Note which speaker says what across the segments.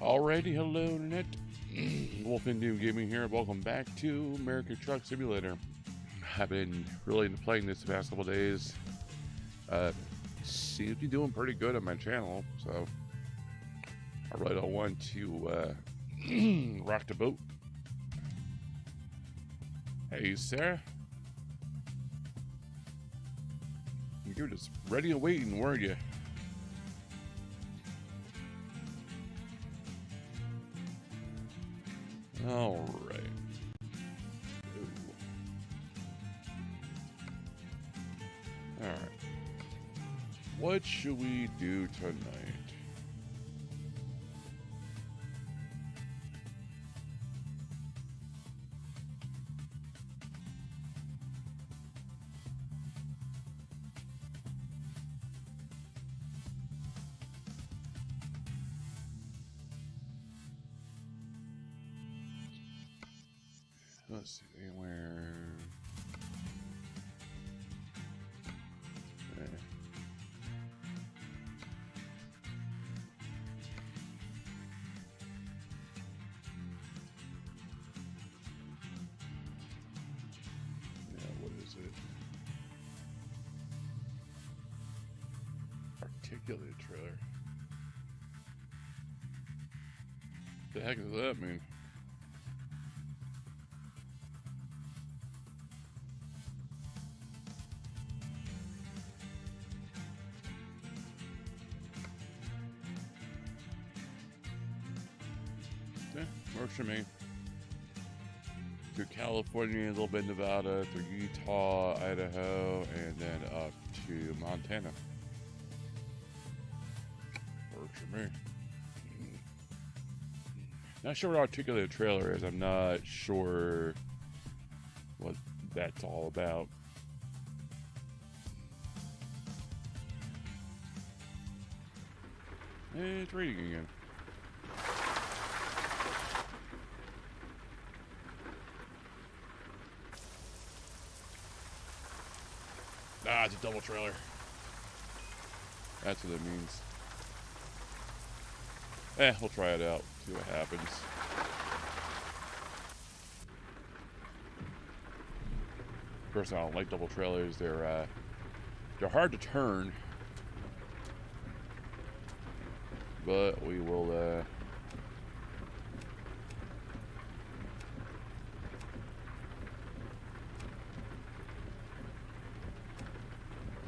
Speaker 1: Alrighty, hello internet. Wolf Indian Gaming here. Welcome back to American Truck Simulator. I've been really into playing this the past couple days. Seems to be doing pretty good on my channel, so I really don't want to rock the boat. Hey, Sarah. You were just ready and waiting, weren't you? All right. All right. What should we do tonight? Let's see, anywhere. Okay. Yeah, what is it? Articulated trailer. The heck does that mean? Yeah, works for me. Through California, a little bit Nevada, through Utah, Idaho, and then up to Montana. Works for me. Not sure what articulated trailer is. I'm not sure what that's all about. And it's reading again. Ah, it's a double trailer. That's what it means. We'll try it out. See what happens. Personally, I don't like double trailers. They're hard to turn. But we will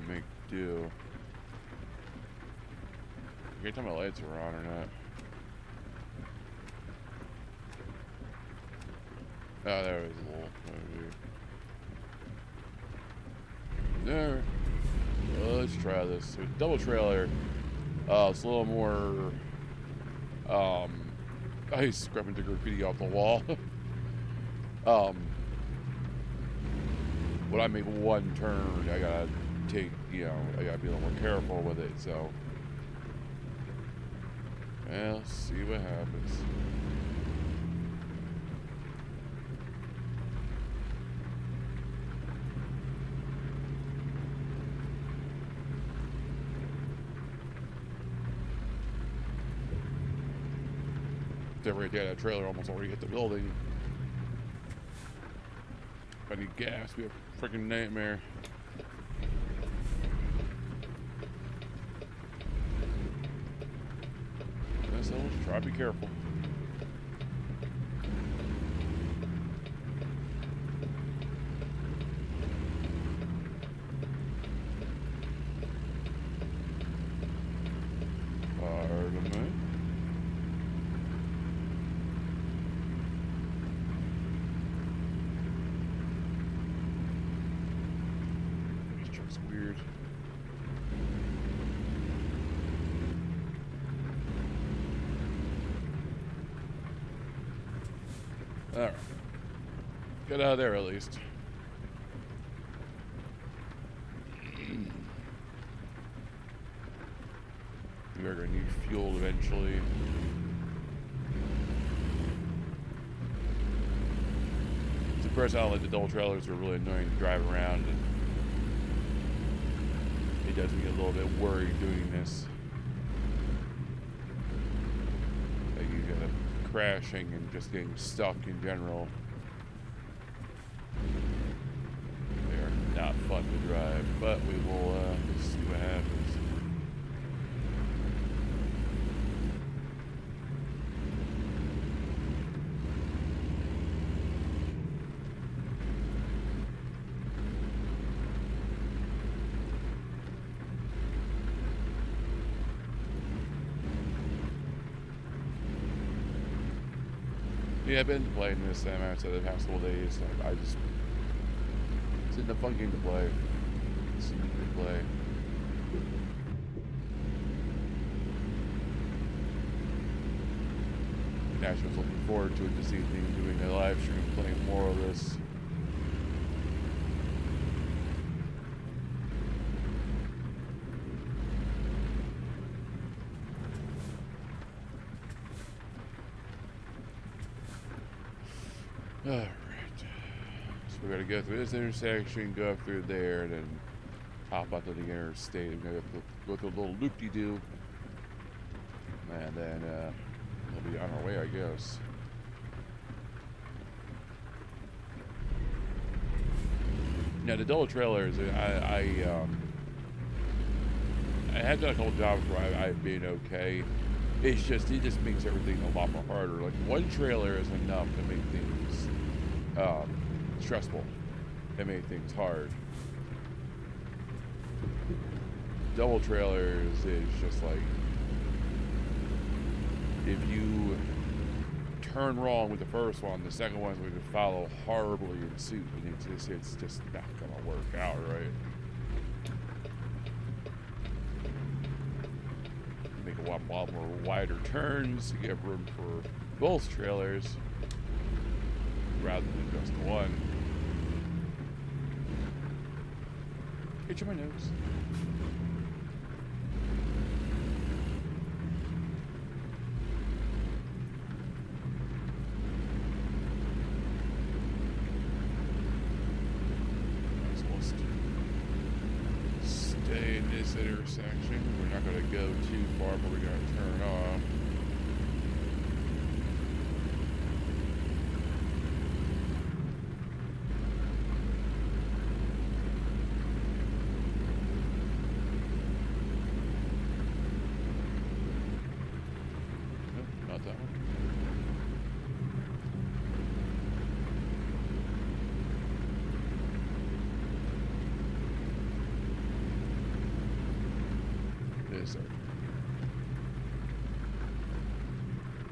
Speaker 1: make do. I can't tell my lights are on or not. Oh, there was a little. There. Well, let's try this. With double trailer. It's a little more. I scrubbing the graffiti off the wall. When I make one turn, I gotta take. I gotta be a little more careful with it. So, well, let's see what happens. Right there, that trailer almost already hit the building. If I need gas, it'd be a freaking nightmare. So let's try to be careful. Pardon me. Weird. Alright. Get out of there at least. We're gonna need fuel eventually. It's the first outlet, the double trailers are really annoying to drive around, and it does me a little bit worried doing this. I use crashing and just getting stuck in general. They're not fun to drive, but we will see what happens. Yeah, I've been playing this after the past couple days. I just, it's in the fun game to play. It's neat to play. Actually, I was looking forward to it this evening, doing a live stream, playing more of this. Alright, so we gotta go through this intersection, go up through there, and then hop onto the interstate. We're gonna go through a little loop-de-doo, and then we'll be on our way, I guess. Now the double trailers, I had done a couple jobs where I've been okay. It just makes everything a lot more harder. Like one trailer is enough to make things stressful and make things hard. Double trailers is just like, if you turn wrong with the first one, the second one's going to follow horribly in suit, and it's just not gonna work out right. Make a lot more wider turns to get room for both trailers rather than just one. Itching my nose. I'm supposed to stay in this intersection. We're not going to go too far, but we're going to turn off.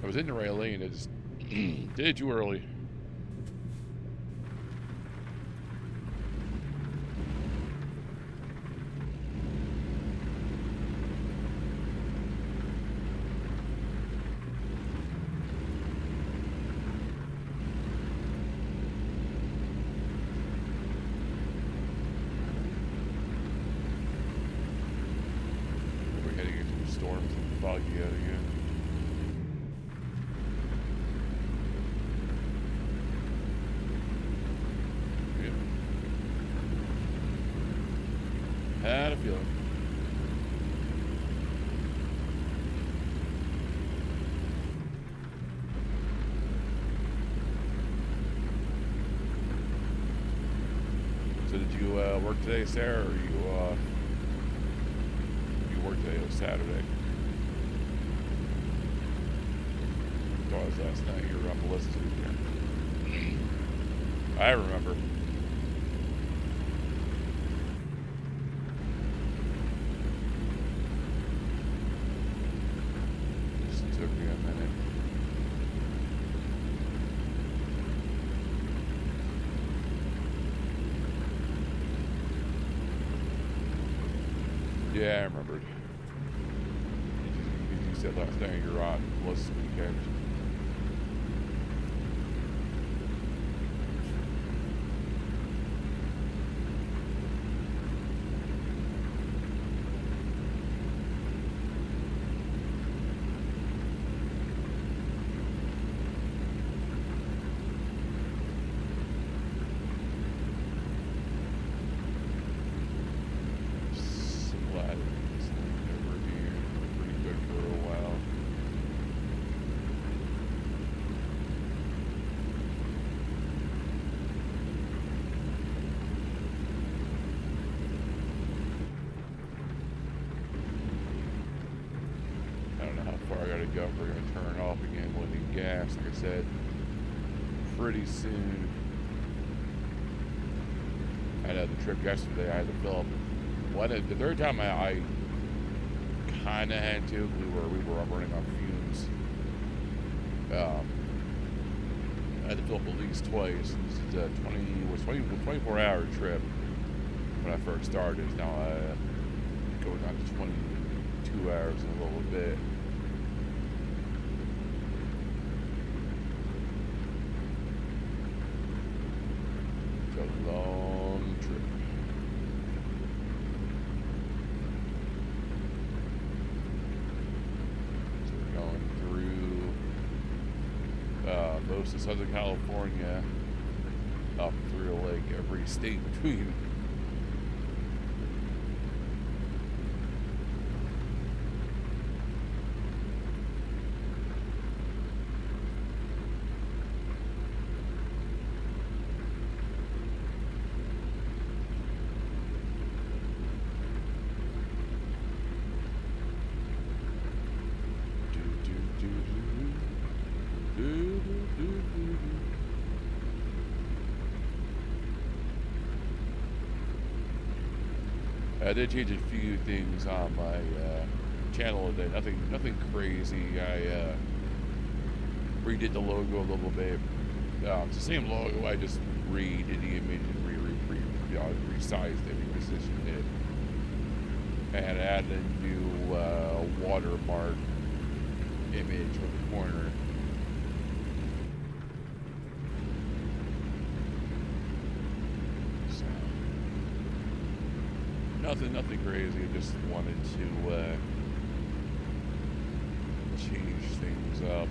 Speaker 1: I was in the right lane, I just did it too early. We're heading into storms and foggy out again. Had a feeling. So did you work today, Sarah, or you worked today? It was Saturday. I thought it was last night. You were on the list here. I remember. Yeah, I remembered. You said last night you're on this weekend. before I gotta go. We're gonna turn off again. We'll need gas, like I said, pretty soon. I had the trip yesterday. I had to fill up. The third time I kind of had to. We were running on fumes. I had to fill up at least twice. This is a 24-hour trip when I first started. Now going on to 22 hours in a little bit. It's a long trip. So we're going through most of Southern California, up through like every state between. I did change a few things on my channel today. Nothing crazy. I redid the logo a little bit. It's the same logo. I just redid the image and resized it, repositioned it, and added a new watermark image on the corner. Nothing crazy. I just wanted to change things up.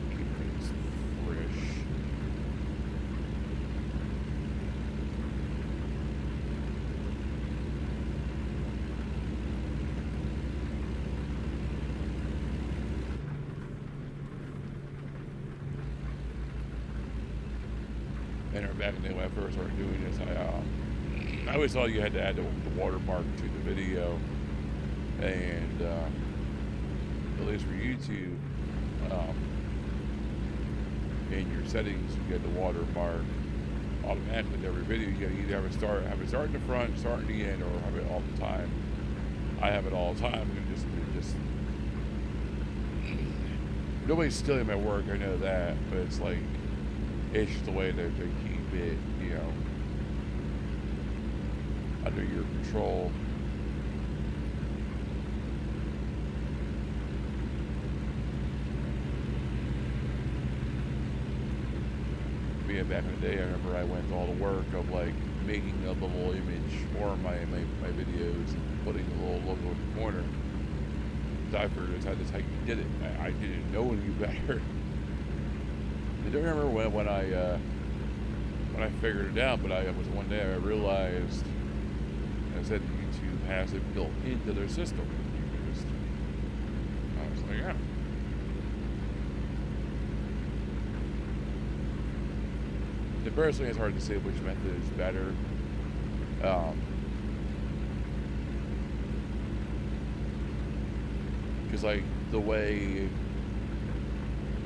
Speaker 1: Keep things fresh. And back in the day when I first started doing this, I always thought you had to add the watermark to the video, and at least for YouTube, in your settings, you get the watermark automatically in every video. You gotta either have it start in the front, start in the end, or have it all the time. I have it all the time. I'm gonna just nobody's stealing my work. I know that, but it's like. It's just a way to keep it, under your control. Being back in the day, I remember I went to all the work of like making a little image for my videos and putting a little logo in the corner. I figured that's how you did it. I didn't know any better. I don't remember when I figured it out, but it was one day I realized, I said YouTube has it built into their system. I was like, yeah. Personally, it's hard to say which method is better. Because like the way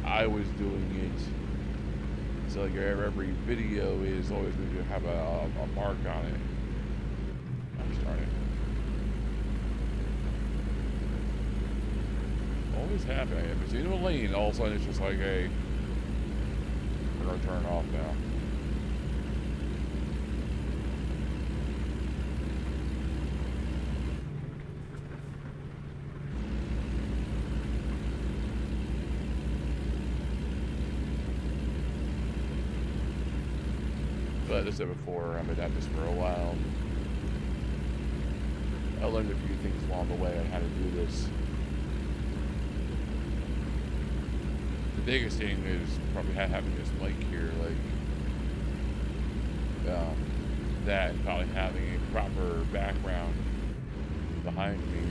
Speaker 1: I was doing it, so like every video is always going to have a mark on it. I'm starting. Always happy. If it's in a lane, all of a sudden it's just like, hey, we're going to turn off now. But as I said before, I've been at this for a while. I learned a few things along the way on how to do this. The biggest thing is probably having this mic here, that, and probably having a proper background behind me.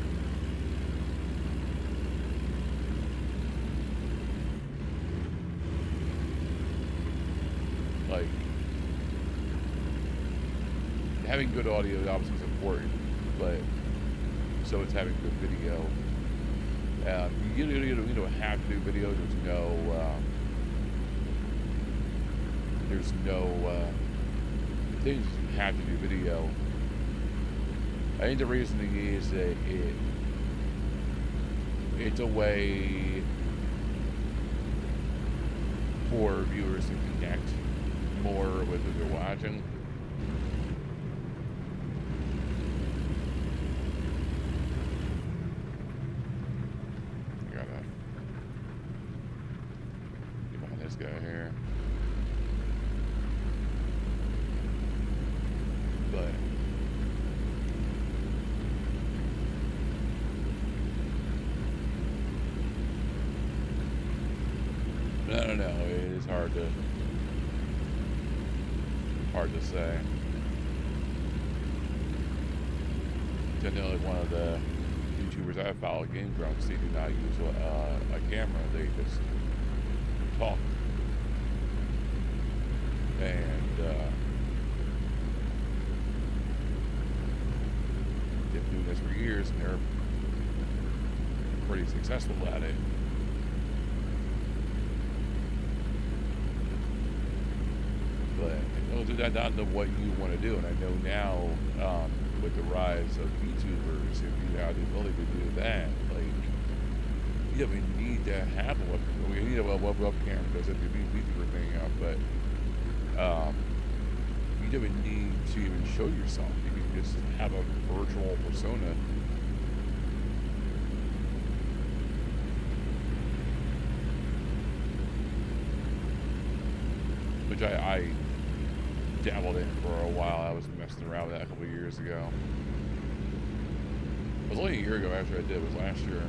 Speaker 1: Like, having good audio obviously is important, but so it's having good video. You don't have to do video. There's no things you have to do video. I think the reasoning is that it's a way for viewers to connect more with what they're watching. Gotta get behind this guy here. But I don't know. It is hard to say. Generally, one of the YouTubers I follow, Game Grumps, they do not use a camera. They just talk. And they've been doing this for years, and they're pretty successful at it. But it goes down to what you want to do. And I know now, with the rise of YouTubers, if you have the ability to do that, like, you don't even need to have a webcam. You need a webcam because it's a VTuber thing out, but you don't even need to even show yourself. You can just have a virtual persona. Which I dabbled in for a while. I was messing around with that a couple of years ago. It was only a year ago after I did. It was last year.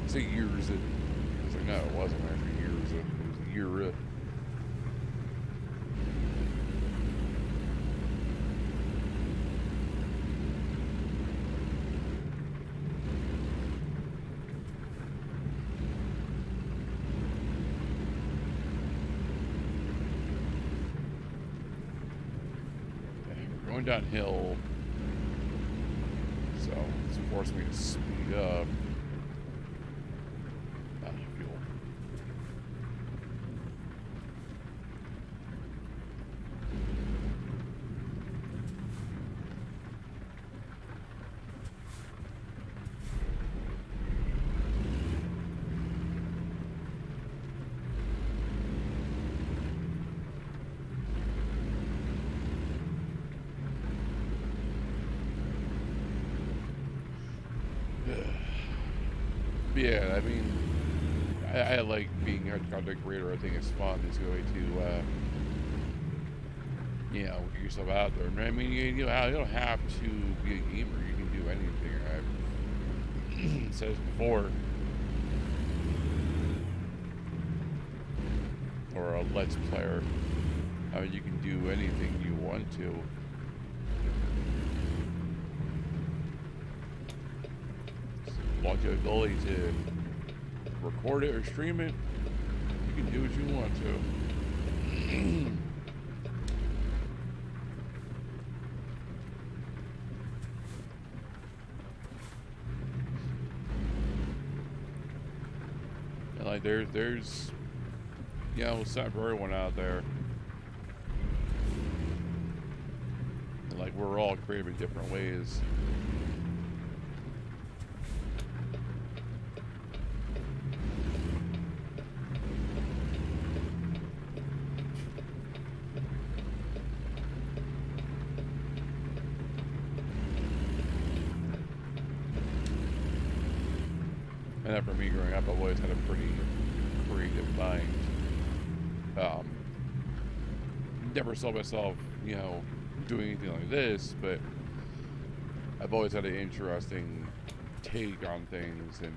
Speaker 1: I say years. It was like, no, it wasn't after years. It was a year. Going downhill, so it's forced me to speed up. Fuel. Yeah, I mean, I like being a content creator. I think it's fun. It's a way to, get yourself out there. And I mean, you don't have to be a gamer. You can do anything. I've said this before. Or a Let's Player. I mean, you can do anything you want to. Want the ability to record it or stream it, you can do what you want to. And like there's something for everyone out there. And like we're all creative in different ways. And for me growing up, I've always had a pretty creative mind. Never saw myself, doing anything like this, but I've always had an interesting take on things, and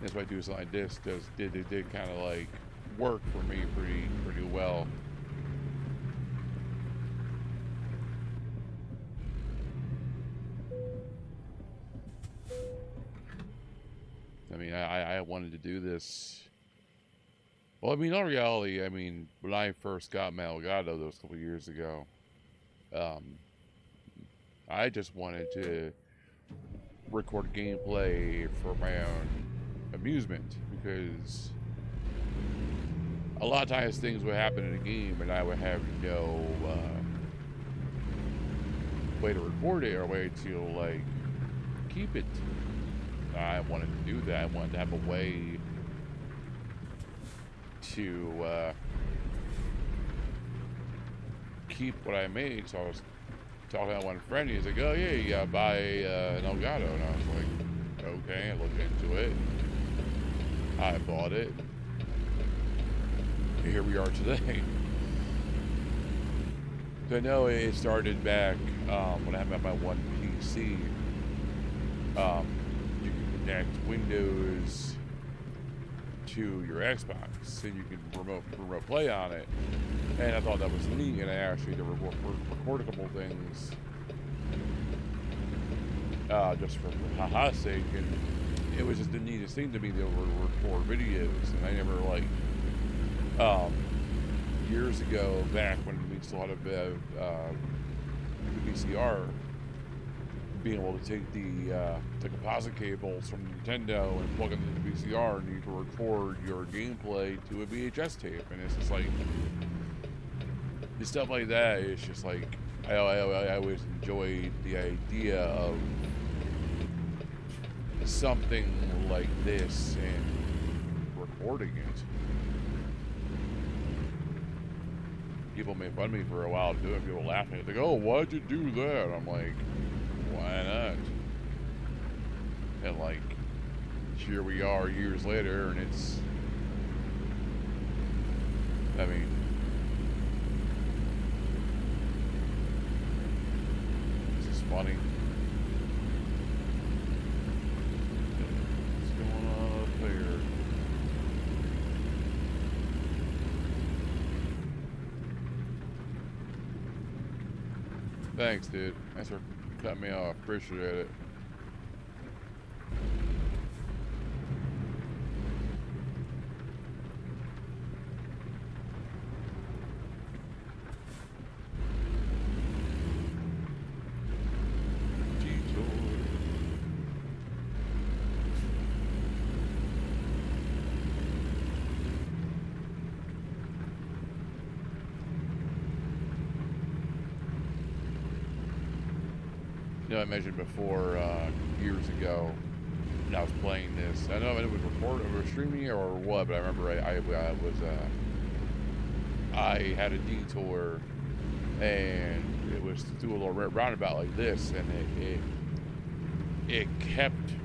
Speaker 1: that's why I do something like this. It did kind of like work for me pretty well. I mean, I wanted to do this. Well, I mean, in reality, I mean, when I first got my Elgato those couple years ago, I just wanted to record gameplay for my own amusement because a lot of times things would happen in a game and I would have no way to record it or way to like keep it. I wanted to do that. I wanted to have a way to keep what I made. So I was talking to one friend. He's like, "Oh yeah, you gotta buy an Elgato," and I was like, "Okay." I looked into it. I bought it. Here we are today. So I know it started back when I had my one PC. You can connect Windows to your Xbox, and you can remote play on it. And I thought that was neat, and I actually did record a couple things just for haha's sake, and it was just the neatest thing to me to record videos. And I never like years ago, back when we still had the VCR, being able to take the composite cables from Nintendo and plug them into the VCR, and you can record your gameplay to a VHS tape, and it's just like stuff like that. It's just like I always enjoyed the idea of something like this and recording it. People made fun of me for a while to do it. People laughing. They're like, "Oh, why'd you do that?" I'm like, "Why not?" And like, here we are years later, and it's, I mean, this is funny. What's going on up there? Thanks, dude. Thanks for cutting me off. Appreciate it. You know, I mentioned before years ago when I was playing this. I don't know if it was recorded or streaming or what, but I remember I had a detour and it was through a little roundabout like this, and it kept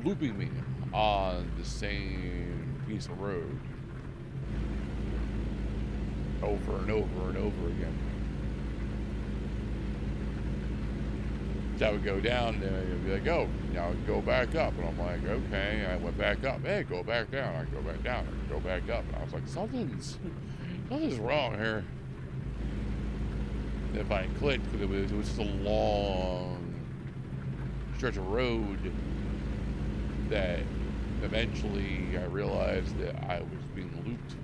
Speaker 1: looping me on the same piece of road over and over and over again. So I would go down and it'd be like, "Oh, now go back up." And I'm like, "Okay." I went back up. "Hey, go back down." I go back down. I go back up. And I was like, something's wrong here. And if I clicked, because it was just a long stretch of road that eventually I realized that I was being looped.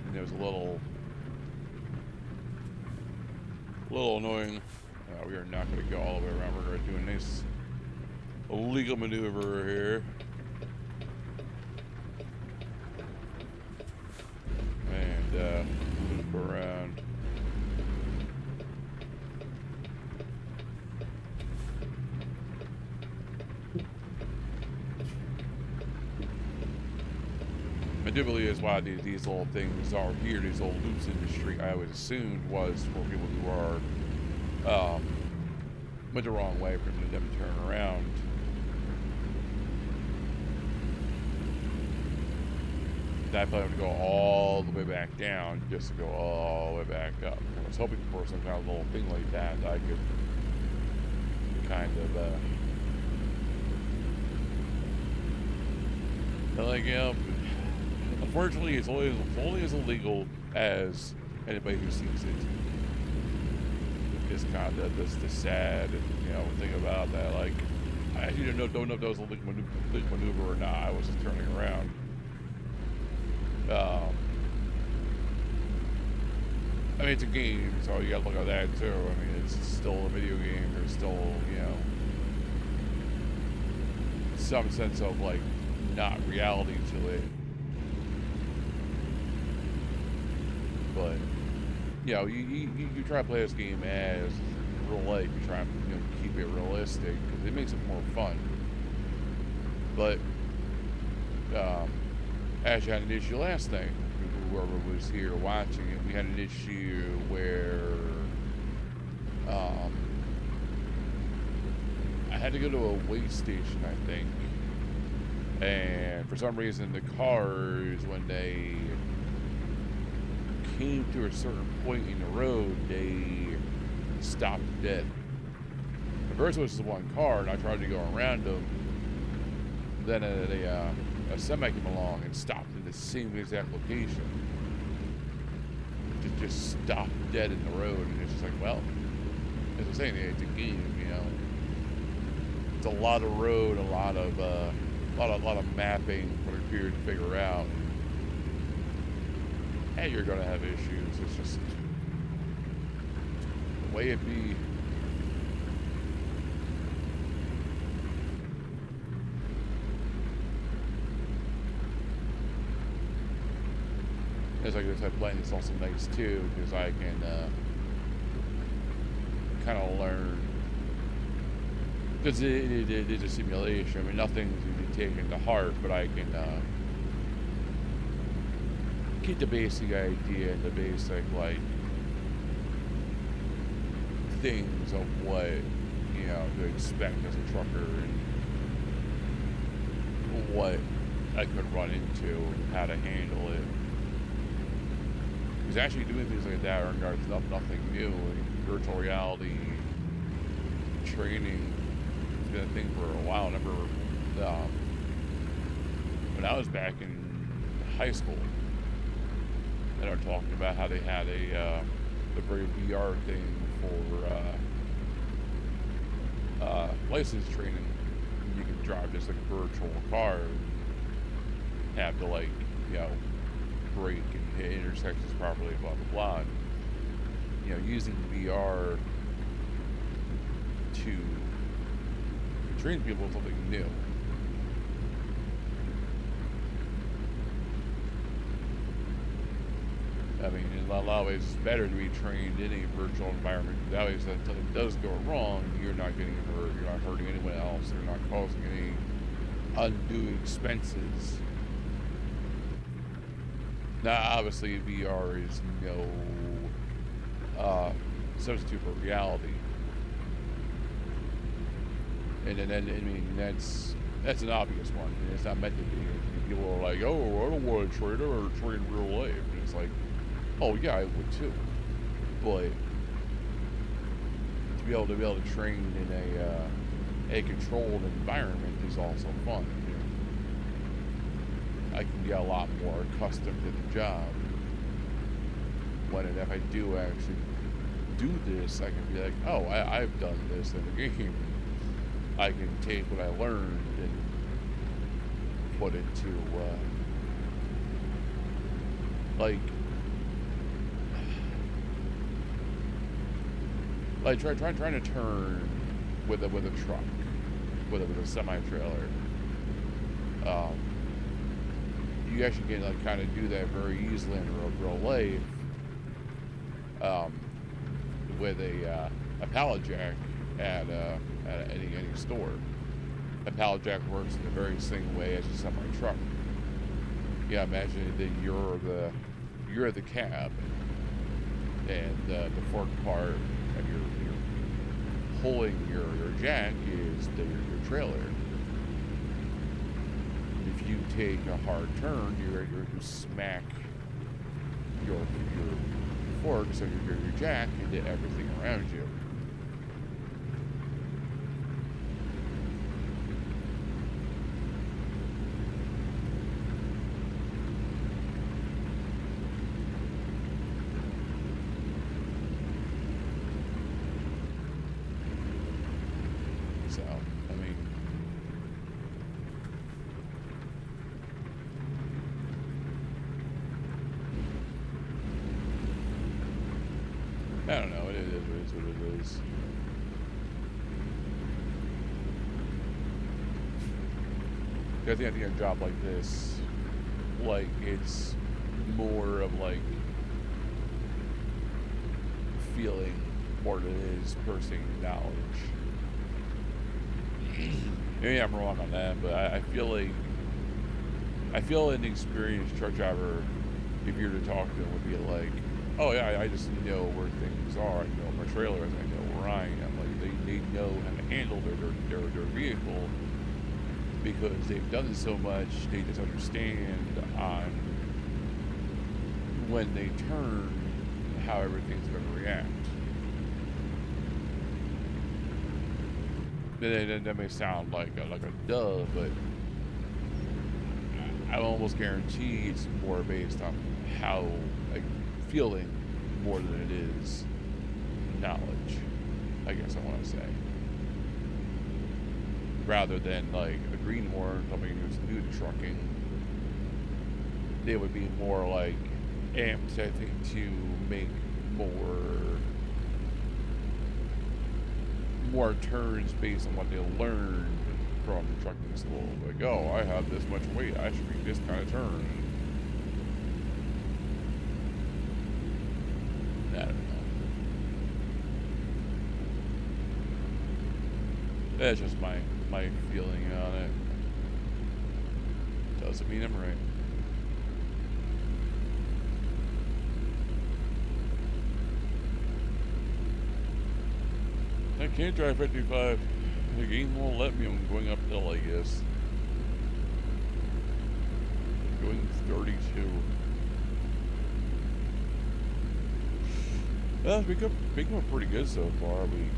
Speaker 1: And it was a little annoying. We are not going to go all the way around. We're going to do a nice illegal maneuver here. And loop around. I do believe that's why these little things are here, these little loops in the street, I always assumed was for people who are went the wrong way, for them to turn around. I probably have to go all the way back down just to go all the way back up. I was hoping for some kind of little thing like that I could kind of like, you know, unfortunately, it's only as illegal as anybody who sees it. It's kind of the sad, thing about that. Like, I actually don't know if that was a legal maneuver or not. I was just turning around. I mean, it's a game, so you gotta look at that too. I mean, it's still a video game. There's still, you know, some sense of like not reality to it. But you know, you try to play this game as real life. You try to, you know, keep it realistic because it makes it more fun. But actually had an issue last night. Whoever was here watching it, we had an issue where I had to go to a weigh station, I think, and for some reason the cars, when they came to a certain point in the road, they stopped dead. At first it was just one car, and I tried to go around them. Then a semi came along and stopped in the same exact location. Just stopped dead in the road, and it's just like, well, as I'm saying, it's a game, you know. It's a lot of road, a lot of mapping for the computer to figure out. Hey, you're gonna have issues. It's just the way it be. As like I said, playing is also nice too, because I can kind of learn. Because it is a simulation. I mean, nothing's to be taken to heart, but I can get the basic idea and the basic, like, things of what, you know, to expect as a trucker and what I could run into and how to handle it. Because actually doing things like that are nothing new. Like virtual reality training has been a thing for a while. I remember when I was back in high school, and they were talking about how they had a very VR thing for license training. You can drive just like a virtual car and have to, like, you know, brake and hit intersections properly, blah blah blah. And, you know, using VR to train people is something new. I mean, in a lot of ways, it's better to be trained in a virtual environment. That way, if something does go wrong, you're not getting hurt, you're not hurting anyone else, you're not causing any undue expenses. Now, obviously, VR is no substitute for reality. And then, I mean, that's an obvious one. And it's not meant to be. People are like, oh, I don't want to train or train in real life. And it's like, oh yeah, I would too. But to be able to train in a controlled environment is also fun. You know? I can get a lot more accustomed to the job. When and if I do actually do this, I can be like, oh, I've done this in the game. I can take what I learned and put it to trying to turn with a truck, with a semi trailer. You actually can, like, kind of do that very easily in real life. With a pallet jack at any store. A pallet jack works in the very same way as a semi truck. Yeah, imagine that you're the cab, and the fork part of your pulling your jack is your trailer. If you take a hard turn, you smack your fork, so your jack, into everything around you. So, I mean, is what it is. I think a job like this, like, it's more of like feeling more than it is parsing knowledge. Maybe I'm wrong on that, but I feel like an experienced truck driver, if you were to talk to them, would be like, oh yeah, I just know where things are. I know my trailers. I know where I am. Like they know how to handle their vehicle because they've done it so much. They just understand on when they turn how everything's going to react. That may sound like a duh, but I almost guarantee it's more based on how, like, feeling more than it is knowledge, I guess I want to say. Rather than, like, a greenhorn, somebody who's new to trucking, they would be more, like, amped, I think, to make more turns based on what they learned from trucking school. Like, oh, I have this much weight, I should make this kind of turn. I don't know. That's just my feeling on it. Doesn't mean I'm right. I can't drive 55. The game won't let me. I'm going uphill, I guess. Going 32. Well, it's become pretty good so far. We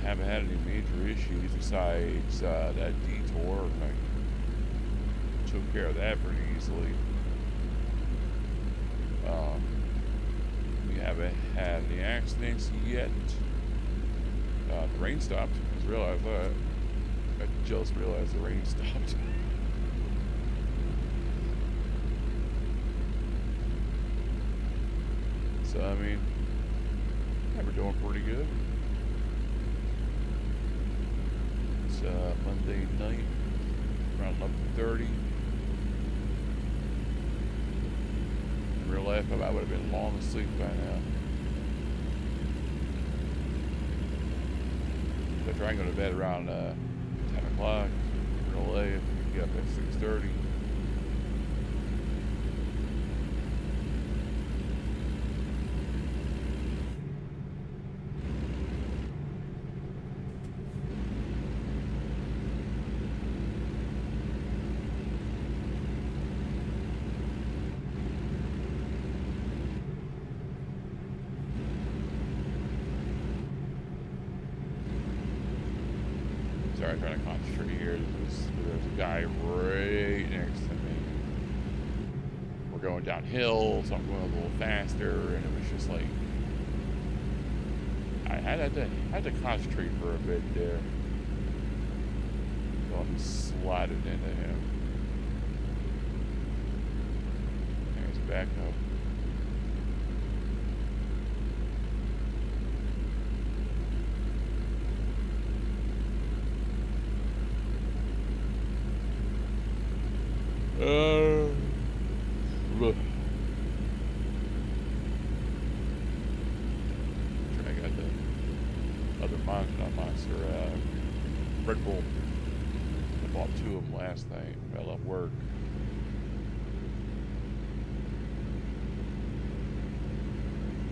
Speaker 1: haven't had any major issues besides that detour. I took care of that pretty easily. We haven't had any accidents yet. The rain stopped. I just realized that. I just realized the rain stopped. So, I mean, yeah, we're doing pretty good. It's Monday night, around 11:30. In real life, I would have been long asleep by now. I try and go to bed around 10 o'clock. Real late. Get up at 6:30. Sorry, I'm trying to concentrate here. There's a guy right next to me. We're going downhill, so I'm going a little faster, and it was just like I had to concentrate for a bit there. So I'm sliding into him. There's back up. I got the other Monster Red Bull. I bought 2 of them last night while at work.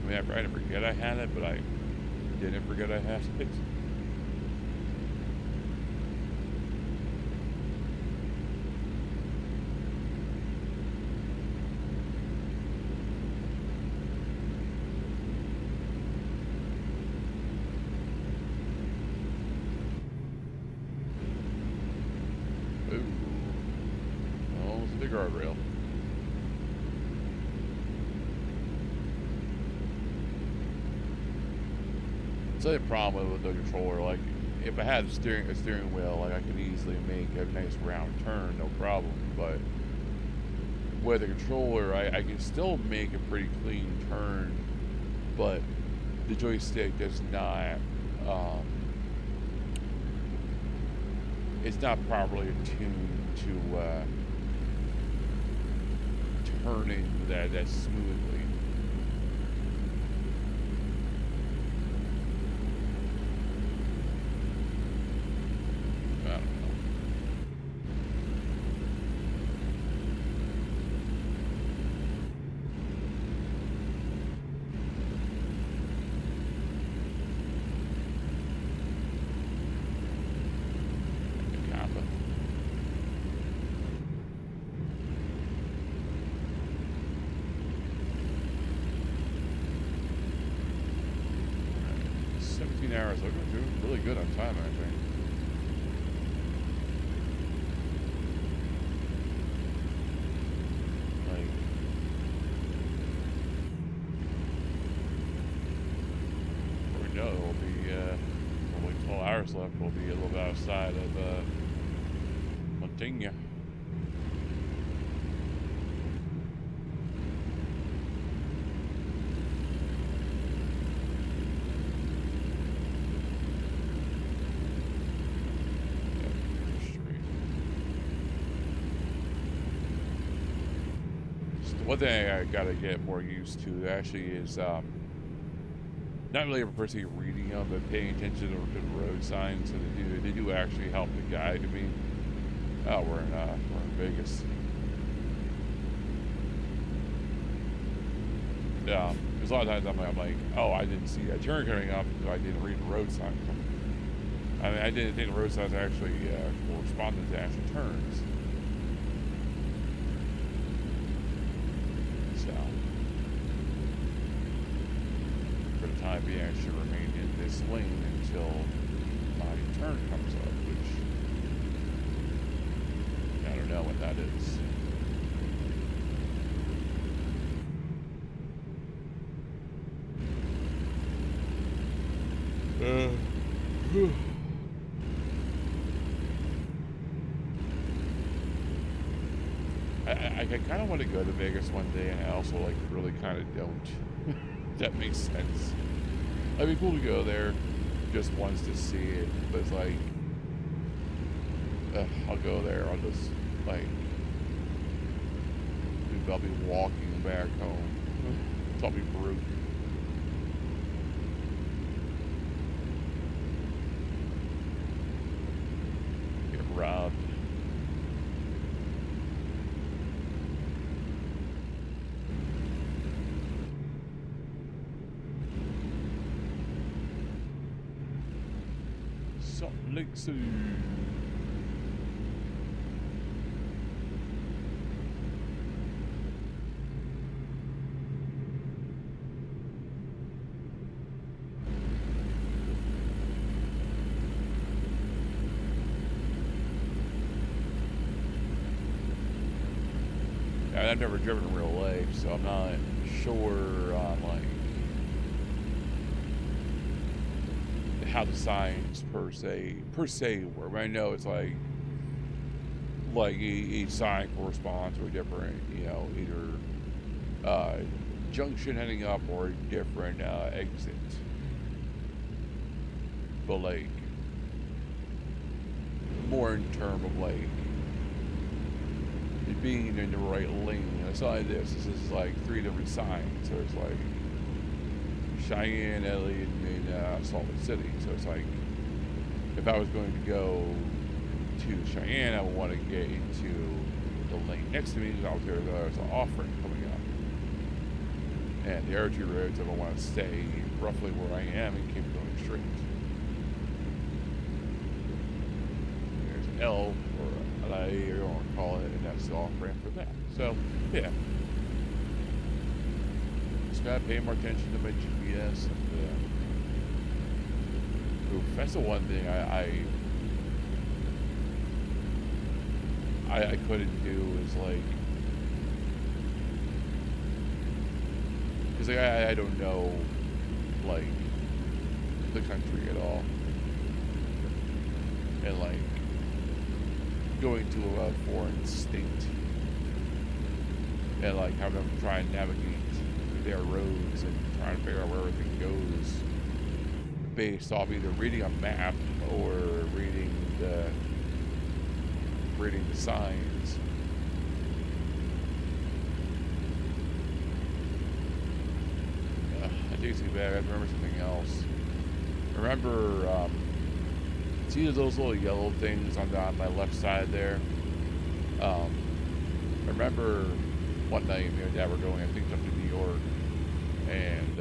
Speaker 1: I mean, I didn't forget I had it, but I didn't forget I had it. The guardrail. It's the problem with the controller. Like, if I had a steering wheel, like, I could easily make a nice round turn, no problem. But with the controller, I can still make a pretty clean turn, but the joystick does not, um, it's not properly attuned to turning that smoothly. I don't know. 17 hours. I'm doing really good on time, I think. Like, before we know it, we'll be only 12 hours left. We'll be a little bit outside of Montaigne. One thing I gotta get more used to actually is not really ever per se reading them, but paying attention to the road signs. So they do actually help to guide me. Oh, we're in Vegas. Yeah, because a lot of times I'm like, oh, I didn't see that turn coming up because I didn't read the road signs. I mean, I didn't think the road signs actually corresponded to actual turns. For the time being, I should remain in this lane until my turn comes up, which I don't know when that is. I kind of want to go to Vegas one day, and I also like really kind of don't. That makes sense. I'd be cool to go there just once to see it, but it's like, I'll go there. I'll just like, I'll be walking back home. I'll be brute. Get robbed. Salt Lake City. I've never driven in real life, so I'm not sure on like how the signs per se work. I know it's like each sign corresponds to a different, either junction heading up or a different exit. But like more in terms of like it being in the right lane. It's not like this. This is like 3 different signs. So it's like Cheyenne, Elliott, and Salt Lake City. So it's like if I was going to go to Cheyenne, I would want to get into the lane next to me because out there's an off-ramp coming up. And the other 2 roads, I would want to stay roughly where I am and keep going straight. There's L or LA, or you want to call it, and that's the off-ramp for that. So, yeah. Just gotta pay more attention to my GPS. And, that's the one thing I couldn't do is like, because like, I don't know like the country at all, and like going to a foreign state and like having to try and navigate their roads and trying to figure out where everything goes based off either reading a map or reading the signs. I do see bad. I remember something else. Remember, see those little yellow things on my left side there? I remember one night me and Dad were going, I think, up to New York, and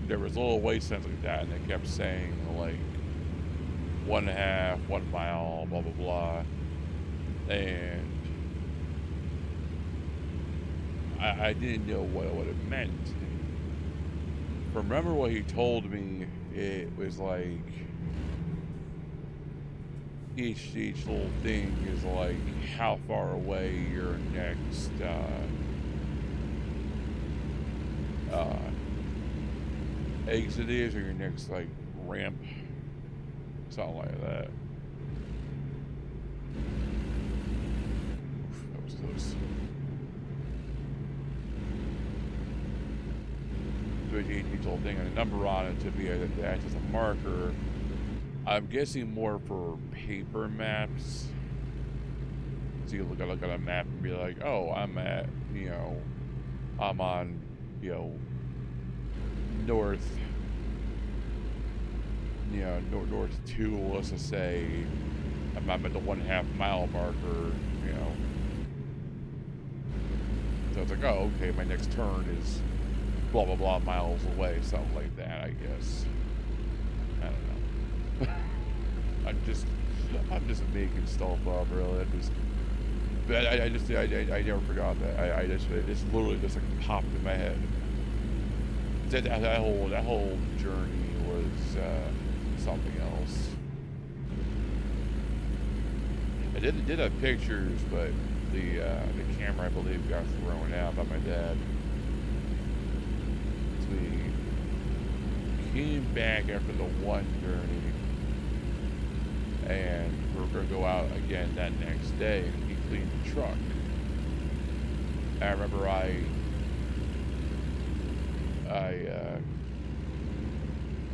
Speaker 1: there was little white signs like that, and they kept saying like 1.5, 1 mile, blah blah blah, and I didn't know what it meant. Remember what he told me? It was like each little thing is like how far away your next exit is, or your next like ramp, something like that. That was close. Each little thing and a number on it to be to act as a marker. I'm guessing more for paper maps. So you look at a map and be like, oh, I'm on, north, north 2, let's just say. I'm at the 1.5 mile marker, So it's like, oh, okay, my next turn is blah blah blah miles away, something like that, I guess. I don't know. I'm just making stuff up, really. I never forgot that. It just literally just like popped in my head. That whole journey was something else. I did have pictures, but the camera, I believe, got thrown out by my dad. We came back after the one journey, and we were going to go out again that next day, and he cleaned the truck. I remember I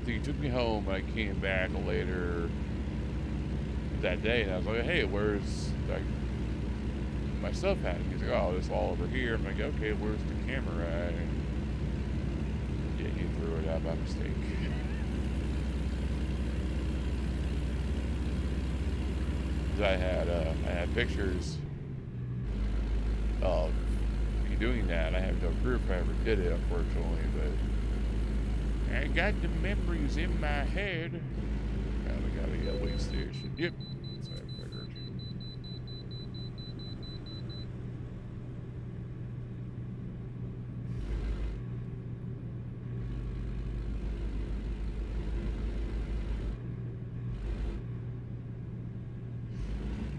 Speaker 1: think he took me home, and I came back later that day, and I was like, hey, where's my stuff at? He's like, oh, it's all over here. I'm like, okay, where's the camera at? He threw it out by mistake. I had pictures of me doing that. I have no proof I ever did it, unfortunately, but I got the memories in my head. We gotta get a wait station. Yep. That's what I figured.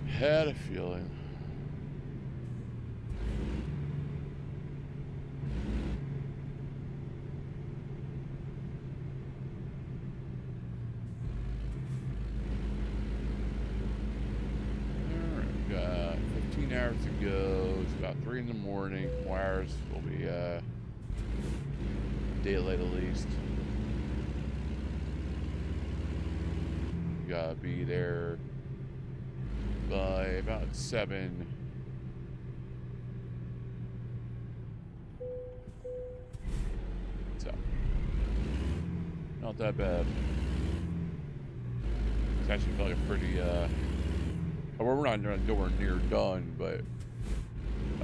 Speaker 1: Had a feeling. Alright, we got 15 hours to go. It's about 3 in the morning. Wires will be daylight at least. Gotta be there by about 7. So, not that bad. It's actually felt like a pretty, well, we're not nowhere near done, but,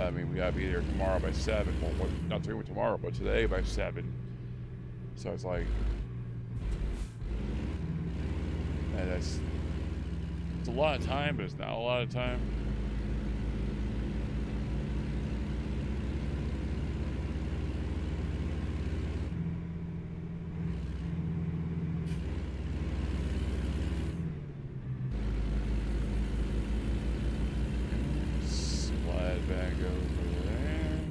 Speaker 1: I mean, we gotta be there tomorrow by 7. Well, not tomorrow, but today by 7. So it's like, and it's a lot of time, but it's not a lot of time. Slide back over there.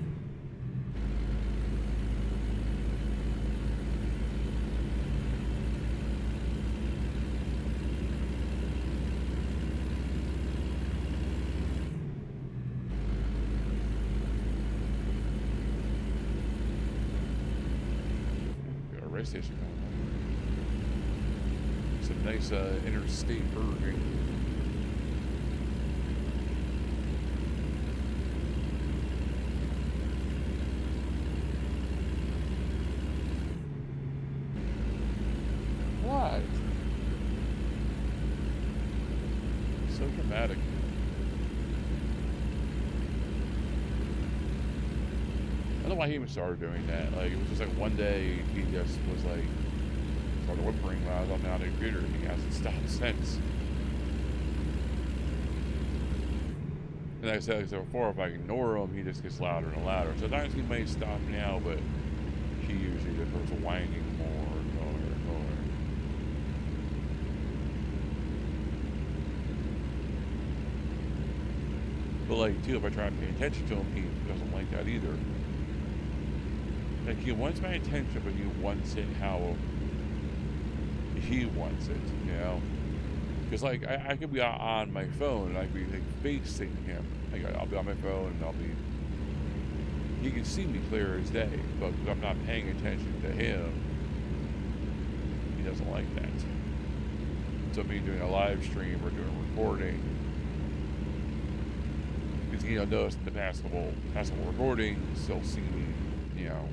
Speaker 1: gas station coming up. It's a nice interstate Burger King. What? So dramatic. I don't know why he even started doing that. Like, it was just like one day he just was like, started whimpering when I was on the computer, and he hasn't stopped since. And like I said before, if I ignore him, he just gets louder and louder. Sometimes he may stop now, but he usually just starts whining more and more and more. But like, too, if I try to pay attention to him, he doesn't like that either. Like, he wants my attention, but he wants it how he wants it, you know? Because, like, I could be on my phone, and I could be, like, facing him. Like, I'll be on my phone, and I'll be... He can see me clear as day, but because I'm not paying attention to him, he doesn't like that. So me doing a live stream or doing a recording, because, you know, notice in the past couple recordings, he'll see me, you know,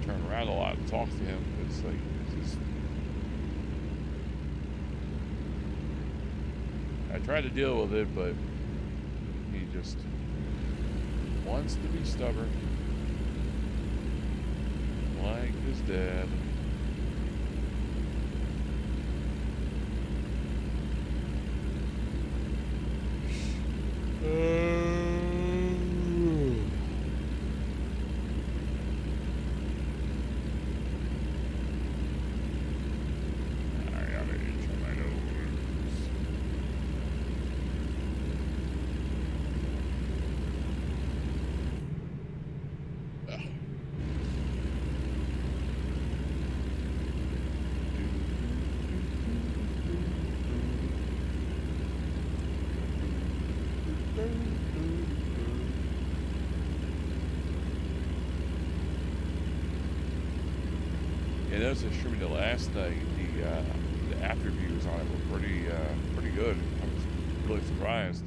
Speaker 1: turn around a lot and talk to him. It's like, it's just... I try to deal with it, but he just wants to be stubborn, like his dad. And those that streamed it last night, the after views on it were pretty good. I was really surprised.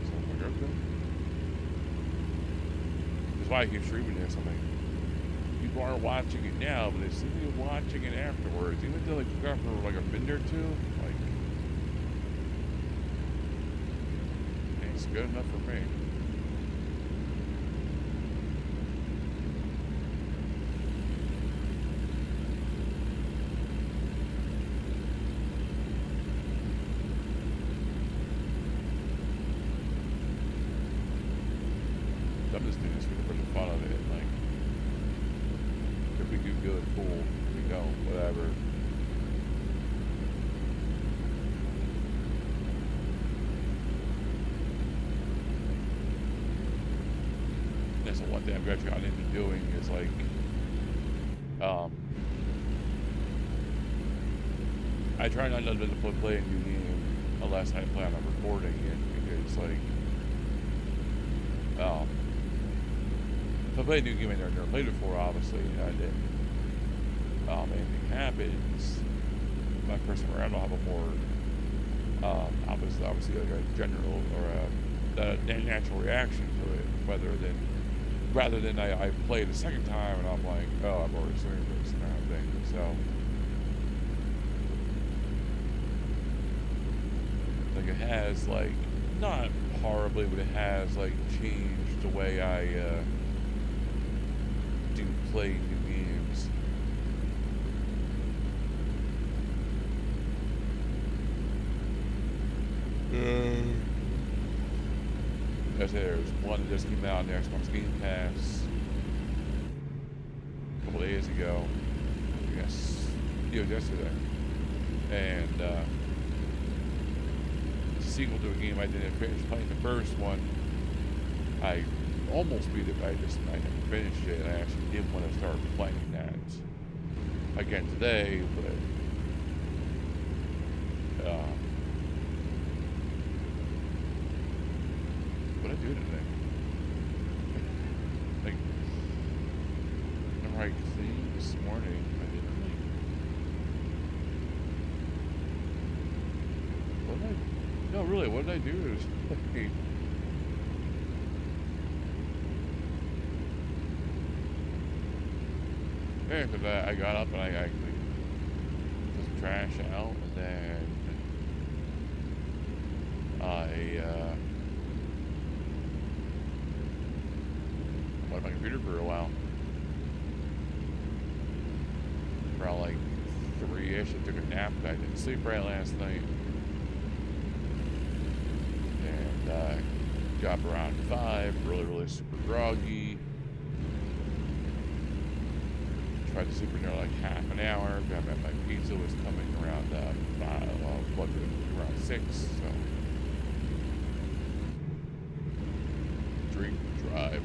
Speaker 1: So I'm like, okay. That's why I keep streaming this. I'm like, people aren't watching it now, but they seem to be watching it afterwards. Even though like go for like a minute or two, like it's good enough for me. I'm just doing this for the fun of it. Like, if we do good, cool. If we don't, whatever. That's the one thing I've gotten into doing is like, I try not to play a new game unless I plan on recording it, because like, if I play a new game I've never played before, obviously, and anything happens, my first time around I'll have a more, obviously like a general or a natural reaction to it, rather than I play it a second time and I'm like, oh, I've already seen this kind of thing. So, like, it has, like, not horribly, but it has, like, changed the way I do play new games. There's one that just came out on the Xbox Game Pass a couple days ago. Yes, it was yesterday. And it's a sequel to a game I didn't finish playing the first one. I almost beat it, but I never finished it. And I actually did want to start playing that again today, but what did I do today? Like, the right things. really, what did I do? Yeah, because I got up and I actually took some trash out, and then I went on my computer for a while. Around like 3-ish, I took a nap, but I didn't sleep right last night. And got up around 5, really super groggy. Tried to sleep for nearly like half an hour. Got back, my pizza was coming around around 6, so drink, drive.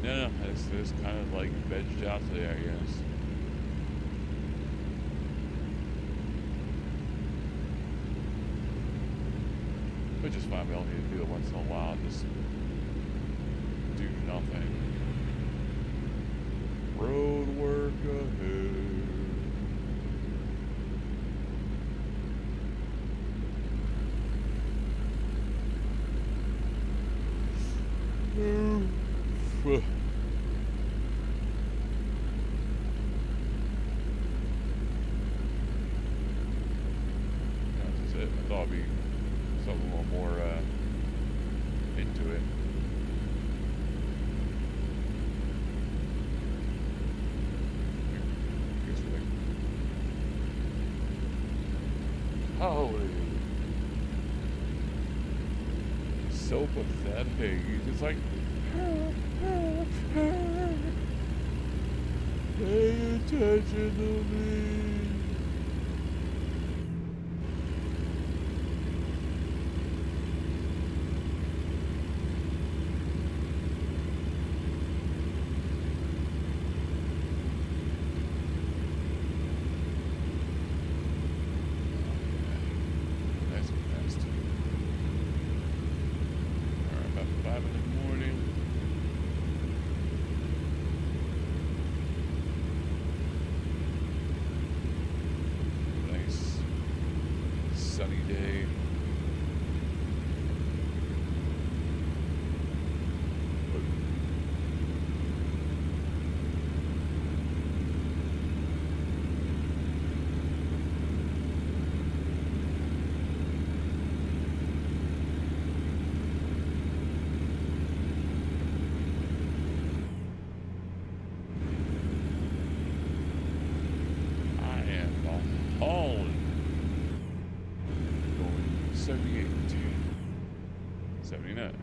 Speaker 1: No, it's kind of like vegged out today, I guess. Which is fine, we all need to do it once in a while, just do nothing. Road work ahead. That's it. I thought it'd be something a little more into it. Holy. So pathetic. He's just like, pay attention to me. Sunny day. I am hauling. 78, 79.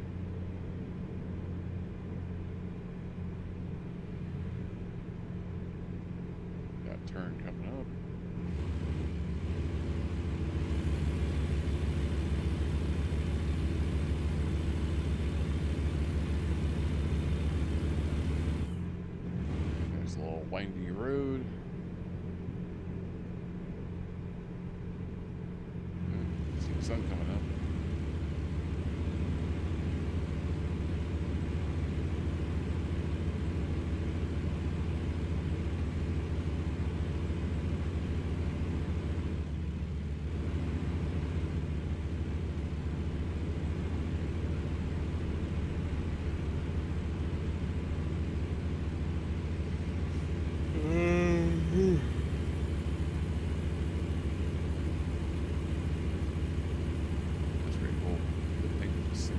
Speaker 1: Got turn coming up. There's a little windy road. See the sun coming up.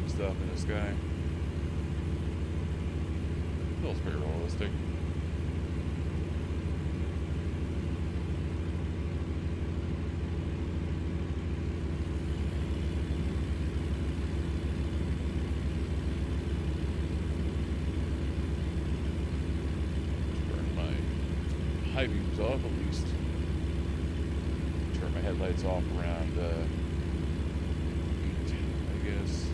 Speaker 1: Stuff in the sky. Feels pretty realistic. Turn my high beams off at least. Turn my headlights off around 8, I guess.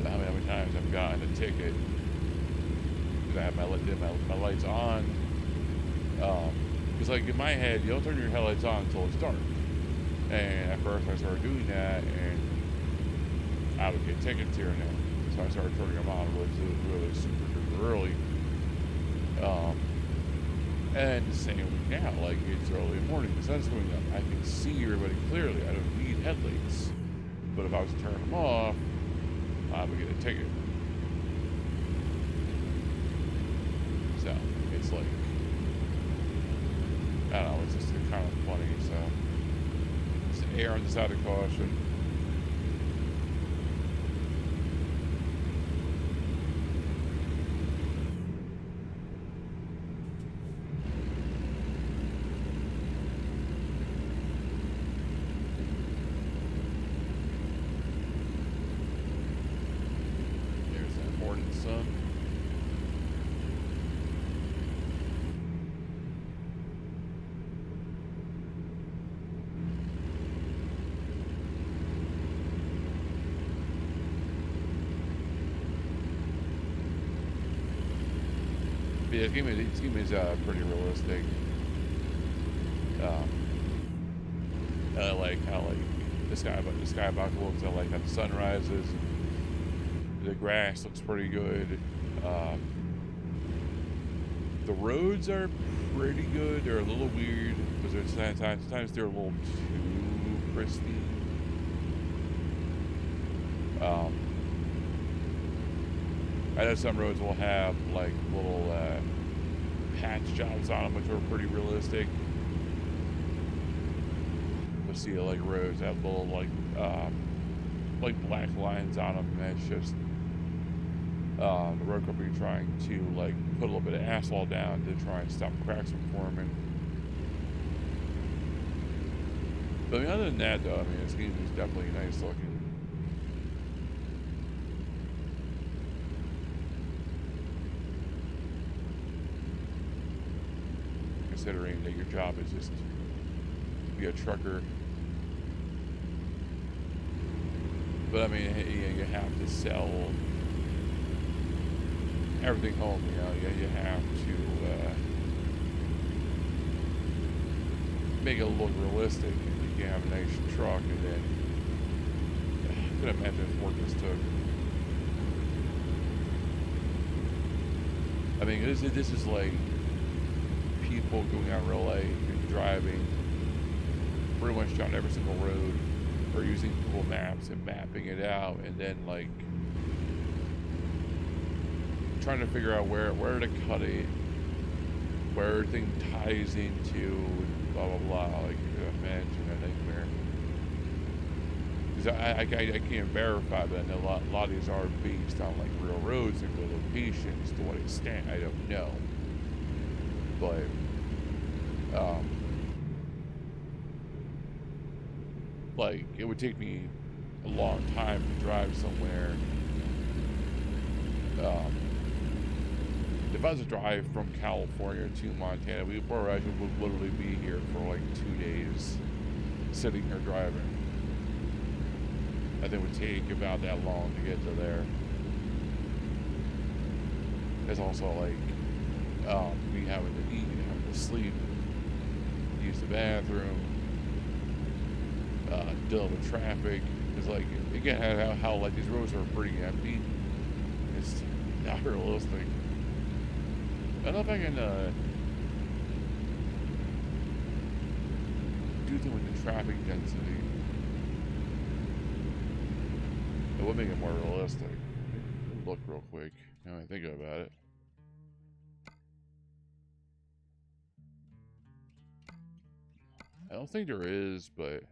Speaker 1: How many times I've gotten a ticket because I have my lights on. Because like in my head, you don't turn your headlights on until it's dark. And at first I started doing that, and I would get tickets here and there. So I started turning them on really super duper early. And the same now, like it's early morning, the sun's coming up. I can see everybody clearly. I don't need headlights. But if I was to turn them off, I would get a ticket. So it's like, I don't know, it's just kind of funny. So just err on the side of caution. There's that morning sun. But yeah, this game is pretty realistic. I like how the skybox looks. I like how the sun rises. The grass looks pretty good. The roads are pretty good. They're a little weird because sometimes they're a little too pristine. I know some roads will have like little patch jobs on them, which are pretty realistic. You'll see like roads have little like black lines on them, and that's just the road company trying to like put a little bit of asphalt down to try and stop cracks from forming. But I mean, other than that, though, I mean, this game is definitely nice looking. Considering that your job is just to be a trucker. But I mean, you have to sell everything home, you know. You have to make it look realistic, and you can have a nice truck, and then I can imagine it's work this took. I mean, this is like people going out real life and driving pretty much down every single road, or using Google Maps and mapping it out, and then like trying to figure out where to cut it, where everything ties into, blah blah blah. Like, you can imagine a nightmare. Because I can't verify, but I know a lot of these are based on like real roads and real locations. To what extent, I don't know. But like it would take me a long time to drive somewhere. If I was to drive from California to Montana, we would literally be here for like 2 days, sitting here driving. I think it would take about that long to get to there. There's also like me having to eat, having to sleep, use the bathroom, deal with traffic. It's like, again, how like these roads are pretty empty. It's not realistic. I don't know if I can do something with the traffic density. It would make it more realistic. Look real quick. Now I think about it. I don't think there is, but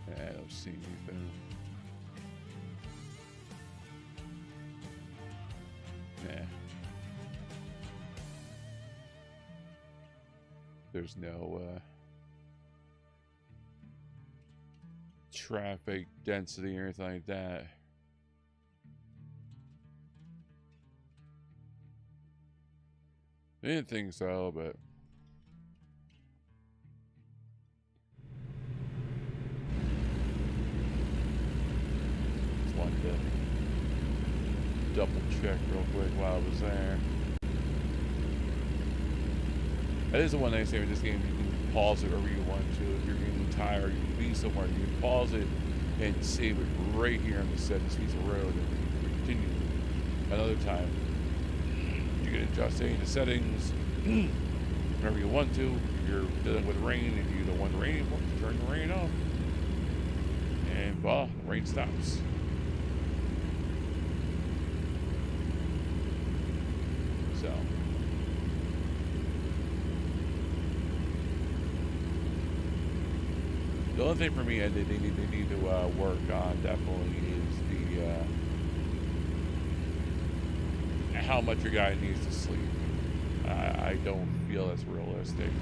Speaker 1: I don't see anything. There's no traffic density or anything like that. I didn't think so, but just wanted to double check real quick while I was there. That is the one nice thing with this game. You can pause it wherever you want to. If you're getting tired, you can be somewhere, you can pause it and save it right here on this piece of road, and you can continue another time. You can adjust any of the settings whenever you want to. If you're dealing with rain, if you don't want the rain anymore, just turn the rain off, and voila, the rain stops. So. The only thing for me they need to work on definitely is the how much your guy needs to sleep. I don't feel that's realistic.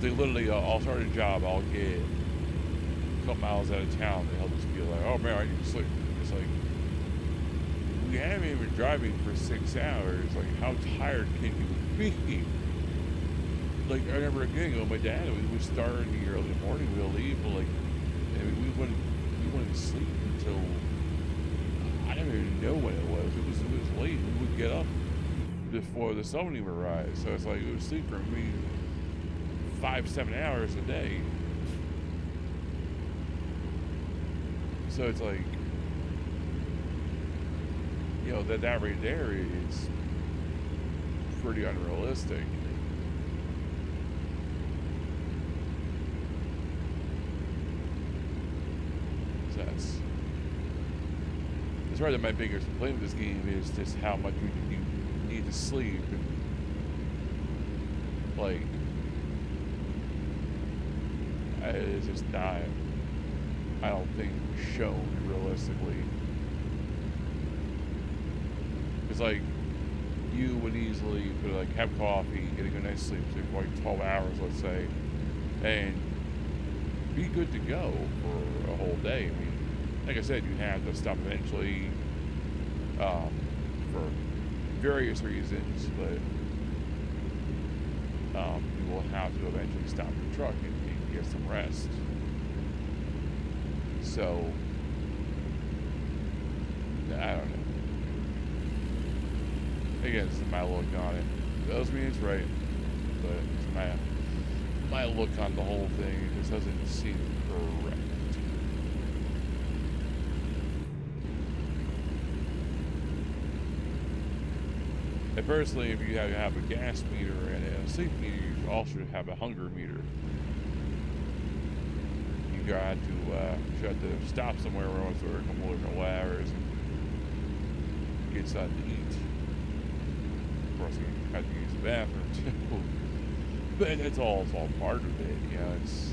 Speaker 1: They literally, I'll start a job, I'll get a couple miles out of town, and he'll just be like, "Oh man, I need to sleep." It's like, we haven't been driving for 6 hours. Like, how tired can you be? Like, I remember again, my dad, we would start in the early morning, we'll leave, but like, I mean, we wouldn't sleep until, I don't even know when it was. It was late. We would get up before the sun would even rise. So it's like, it was sleep for me 5-7 hours a day. So it's like, you know, that right there is pretty unrealistic. So that's probably my biggest complaint with this game is just how much you need to sleep. And, like, it's just not, I don't think, shown realistically. It's like, you would easily could like have coffee, get a good night's sleep, sleep for like 12 hours, let's say, and be good to go for a whole day. I mean, like I said, you have to stop eventually for various reasons, but you will have to eventually stop the truck and get some rest. So, I don't know. Again, this is my look on it. Doesn't mean it's right, but it's my look on the whole thing. It just doesn't seem correct. And personally, if you have a gas meter and a sleep meter, you also should have a hunger meter. You got to stop somewhere once or a couple different hours and get something to eat. Of course, you have to use the bathroom too. But it's all part of it, you know. It's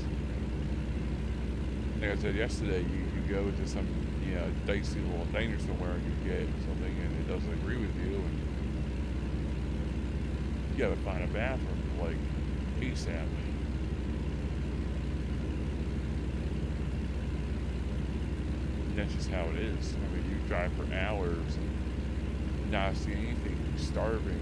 Speaker 1: like I said yesterday, you go to some dicey little diner somewhere and you get something and it doesn't agree with you, and you gotta find a bathroom like ASAP. And that's just how it is. I mean, you drive for hours and not see anything, you're starving.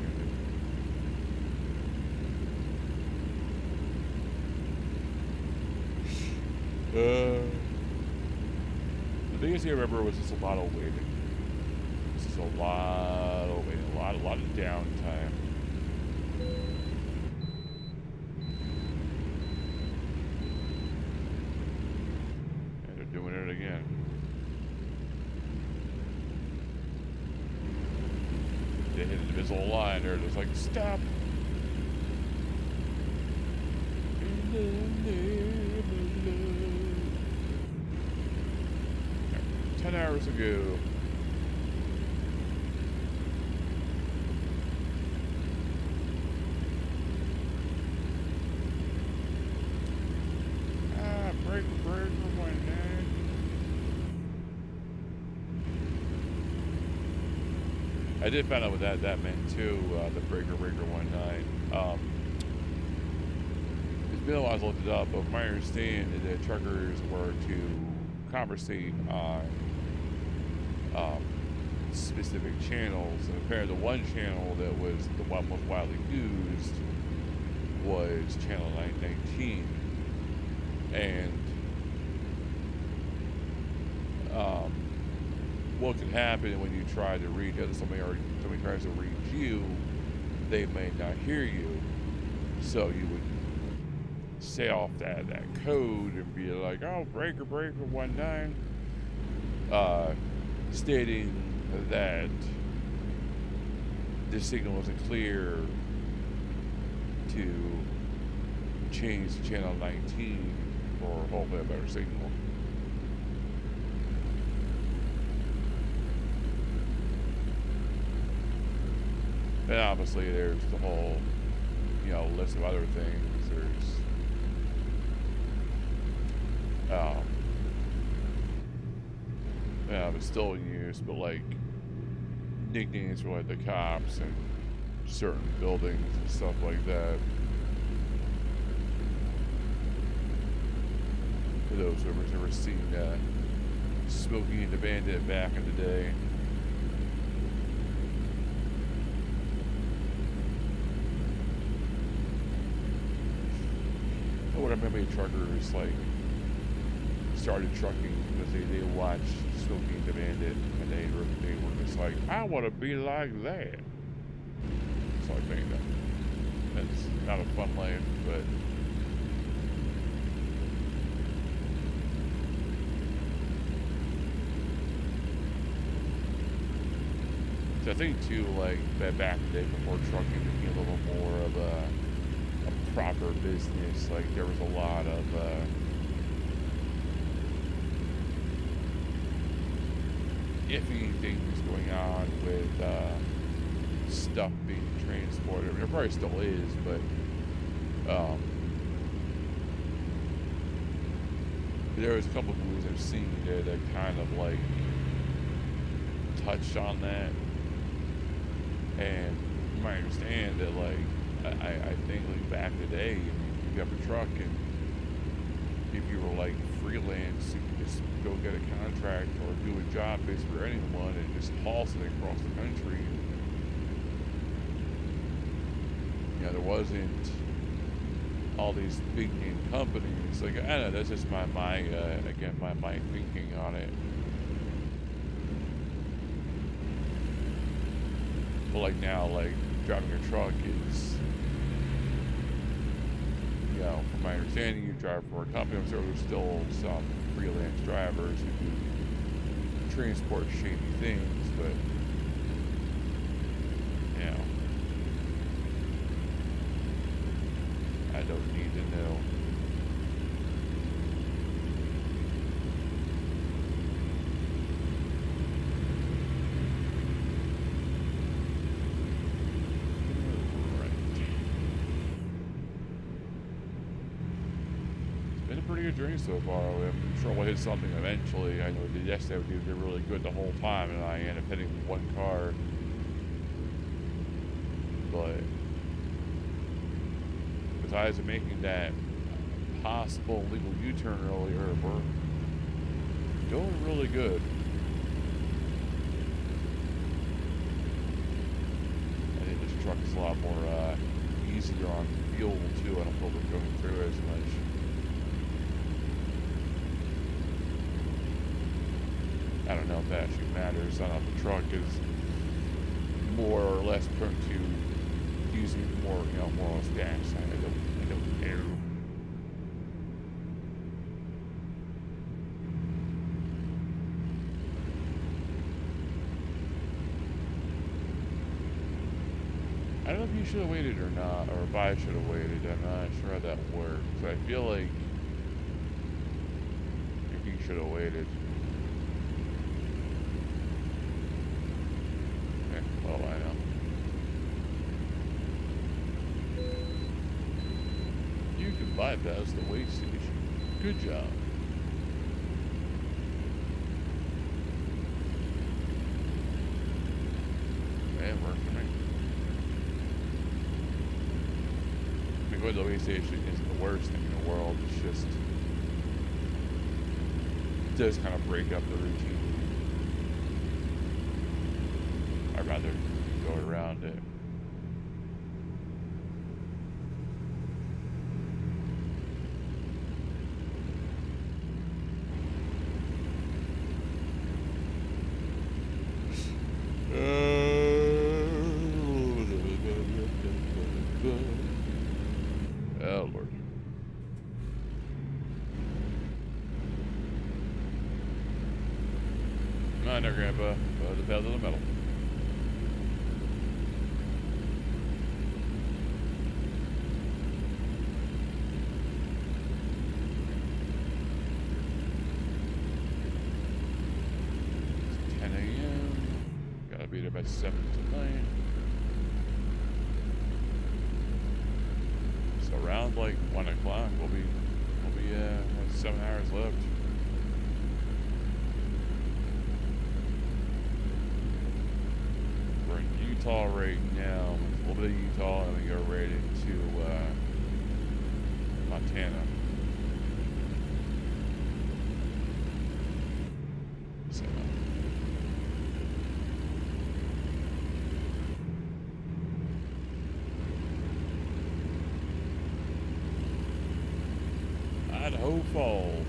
Speaker 1: The biggest thing I remember was just a lot of waiting. Just a lot of waiting, a lot of downtime. And they're doing it again. They hit an invisible line, they're just like, stop! 10 hours ago. Break for one day. I did find out what that meant too. The breaker 19. It's been a while since I looked it up, but from my understanding, the truckers were to conversate on specific channels, and apparently the one channel that was the one most widely used was channel 919, and what could happen when you try to read somebody tries to read you, they may not hear you, so you would say off that code and be like, oh, breaker 19, stating that the signal wasn't clear to change to channel 19 for hopefully a better signal. And obviously there's the whole, list of other things. There's it's still in use, but like nicknames for like the cops and certain buildings and stuff like that. For those who have ever seen Smokey and the Bandit back in the day. I would remember truckers like started trucking because they watched Smokey and the Bandit, and they were just like, I want to be like that. So I think that's not a fun life, but so I think too, like that back in the day before trucking became a little more of a proper business, like there was a lot of iffy things going on with stuff being transported. I mean, there probably still is, but there was a couple of movies I've seen there that kind of like touched on that, and you might understand that like I think like back in the day, I mean, you have a truck, and if you were like freelance, you could just go get a contract or do a job based for anyone and just haul something across the country. There wasn't all these big name companies. Like, I don't know, that's just my thinking on it. But like now, like driving a truck is, from my understanding, you drive for a company. I'm sure there's still some freelance drivers who do transport shady things, but I don't need to know. Pretty good drink so far. I'm sure we'll hit something eventually. I know yesterday we did really good the whole time, and I ended up hitting one car. But besides making that possible legal U-turn earlier, we're doing really good. I think this truck is a lot more easier on fuel too. I don't feel we're going through as much. I don't know if that actually matters. I don't know if the truck is more or less prone to using more or less gas. I don't know. I don't know if you should have waited or not, or if I should have waited. I'm not sure how that works. I feel like if you should have waited. Oh, I know. You can bypass the weigh station. Good job. going to the way station isn't the worst thing in the world. It's just it does kind of break up the routine. I'd rather go around it. Oh, Lord. Come on there, Grandpa. The pedal to the metal. It's 10 a.m. Gotta be there by 7 tonight. So around like 1 o'clock, we'll be have 7 hours left. We're in Utah right now. A little bit of Utah, and we go right into Montana. So. Idaho Falls.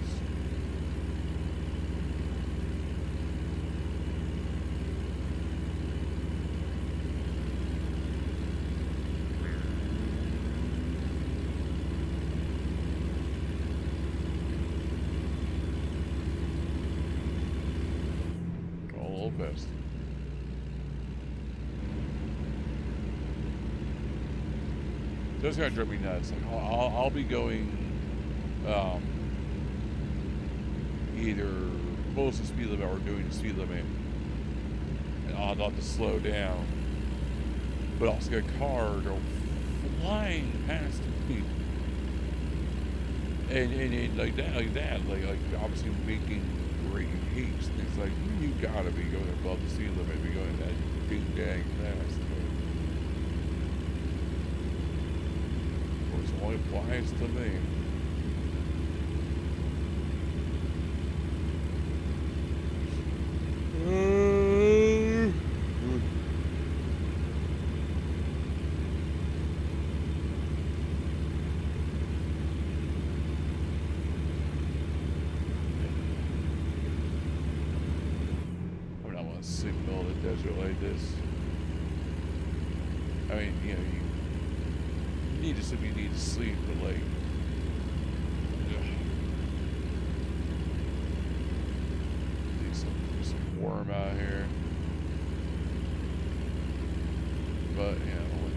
Speaker 1: All best. Those guys drive me nuts. Like I'll be going either close to speed limit or doing the speed limit, and I'll have to slow down. But I'll see a car go flying past me, and like that, like obviously making great haste. It's like you gotta be going above the speed limit, be going that big dang fast. Of course, it only applies to me. Signal the desert like this. I mean, you know, you need to sleep, but like, it's some warm out here. But you know, when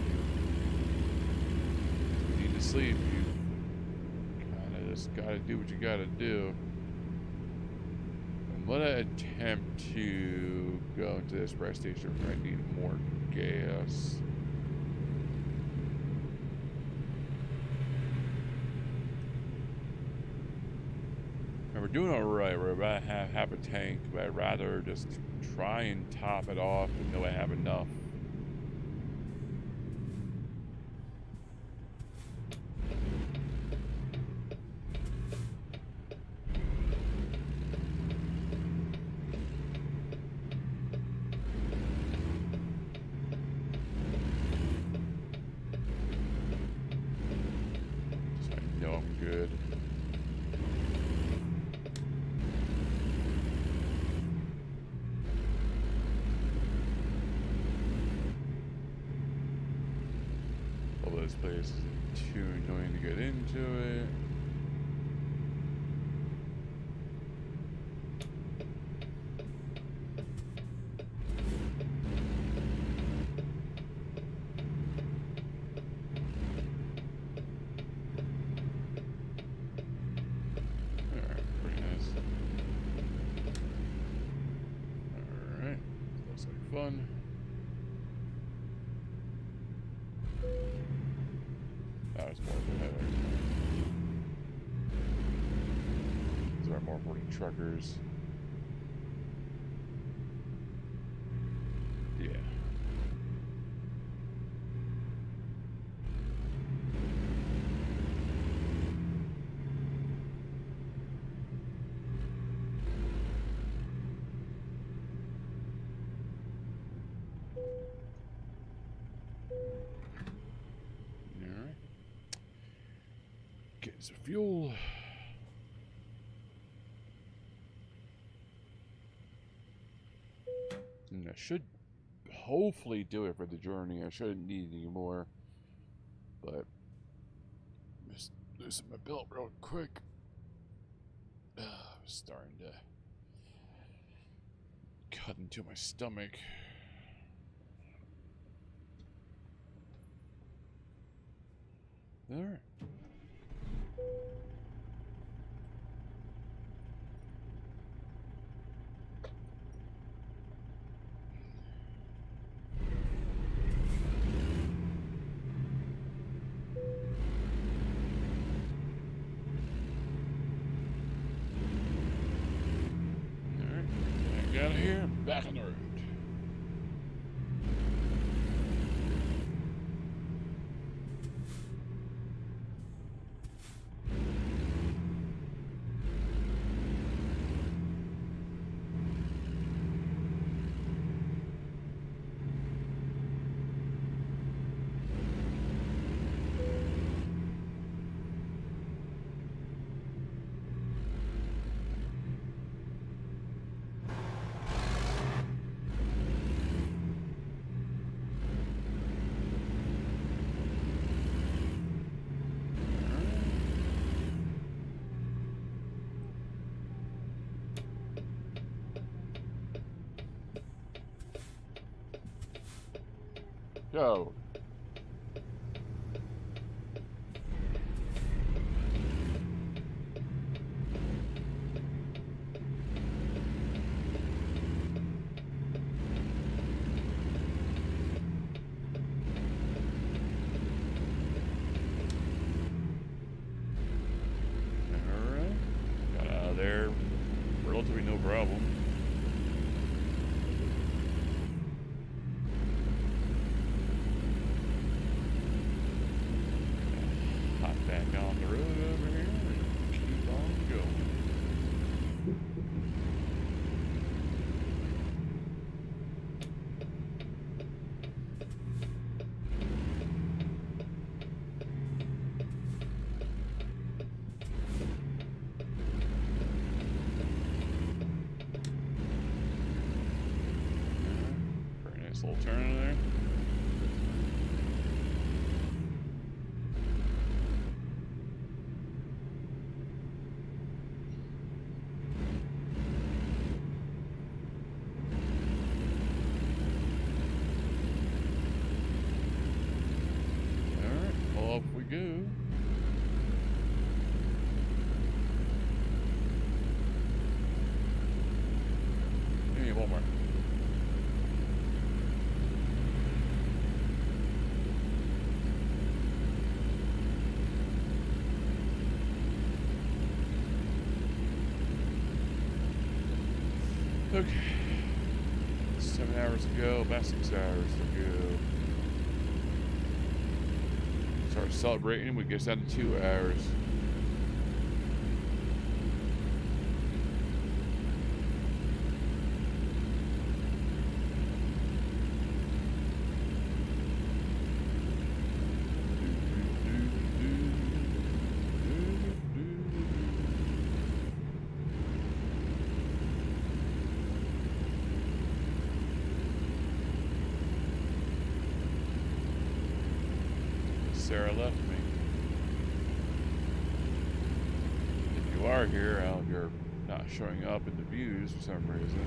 Speaker 1: you need to sleep, you kind of just gotta do what you gotta do. I'm gonna attempt to go into this rest station where I need more gas. And we're doing alright. We're about half a tank, but I'd rather just try and top it off and know I have enough. Good. All those places are too annoying to get into it. Fun. That was more of a header. These are more important truckers. Yeah. fuel. And I should hopefully do it for the journey. I shouldn't need any more. But just loosen my belt real quick. I'm starting to cut into my stomach. All right. Out of here, back on the road. Go. Alright. Got out of there. Relatively no problem. Back on the road over here and keep on going. Very nice little turn in there. Off we go. Give me one more. Okay. 7 hours to go, about 6 hours to go. Start celebrating, we get down to 2 hours. Sarah left me. If you are here, you're not showing up in the views for some reason.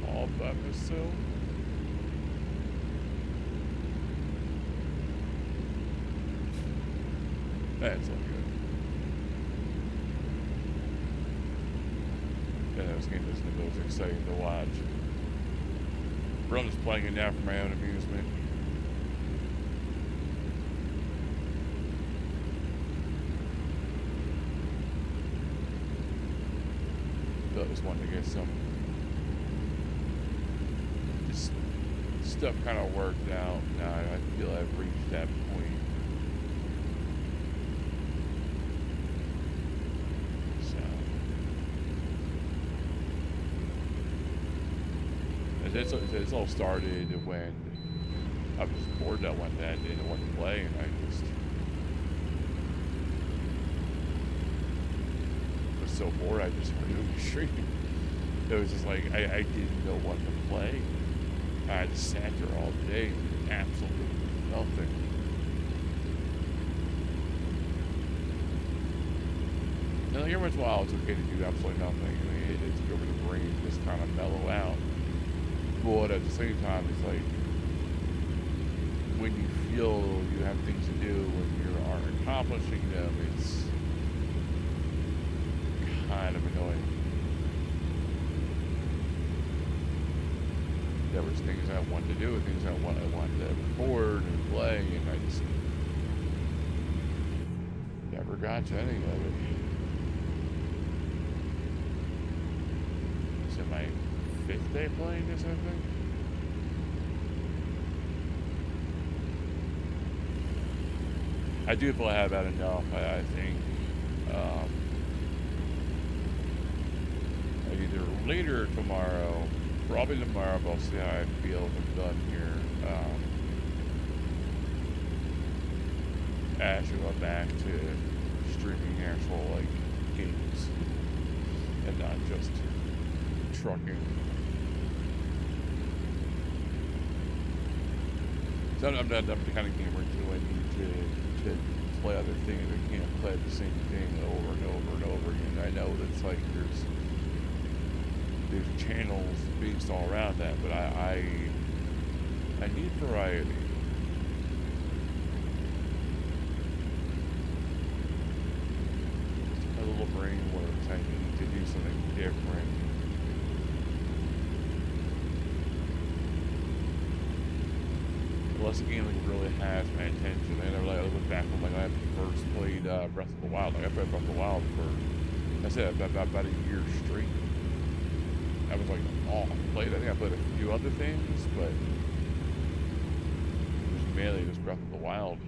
Speaker 1: All by myself. That's all good. Yeah, this game doesn't look as exciting to watch. But I'm just playing it now for my own amusement. But I just wanted to get some just stuff kind of worked out. Now I feel I've reached that point. This all started when I was bored that one day. I didn't know what to play, and I just was so bored. I just started doing the stream. It was just like I didn't know what to play. I just sat there all day, and did absolutely nothing. And like every once in a while, it's okay to do absolutely nothing. I mean, it's good for the brain to just kind of mellow out. But at the same time, it's like when you feel you have things to do, when you are accomplishing them, it's kind of annoying. There was things I wanted to do, things I wanted to record and play, and I just never got to any of it. Is it my 5th day playing this, I think? I do feel I have had enough, I think. Either later tomorrow, probably tomorrow, but I'll see how I feel when I'm done here. I actually go back to streaming actual, like, games and not just trucking. So I'm not the kind of gamer too. I need to play other things. I can't play the same thing over and over and over again. I know that it's like there's channels based all around that, but I need variety. My little brain works. I need to do something different. Unless a game like really has my attention. I look back when like I first played Breath of the Wild. Like I played Breath of the Wild for, I said about a year straight. I was like, oh, I think I played a few other things, but it was mainly just Breath of the Wild.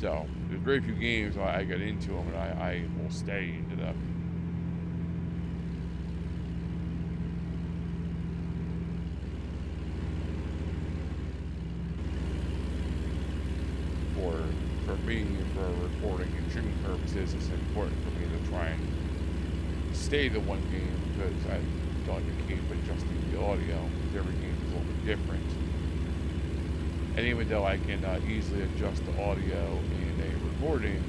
Speaker 1: So there's very few games I got into them, and I will stay into them. For me, for recording and streaming purposes, it's important for me to try and stay to one game because I don't like to keep adjusting the audio. Every game is a little bit different. And even though I can easily adjust the audio in a recording,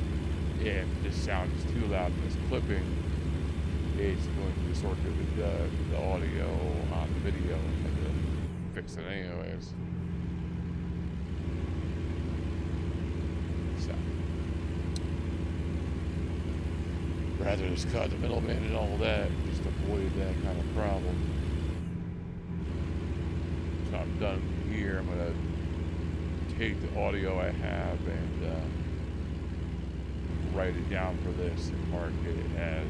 Speaker 1: if the sound is too loud in this clipping, it's going to distort the audio on the video and have to fix it anyways. So, rather just cut the middleman and all that, just avoid that kind of problem. So I'm done here. I'm gonna take the audio I have and write it down for this and mark it as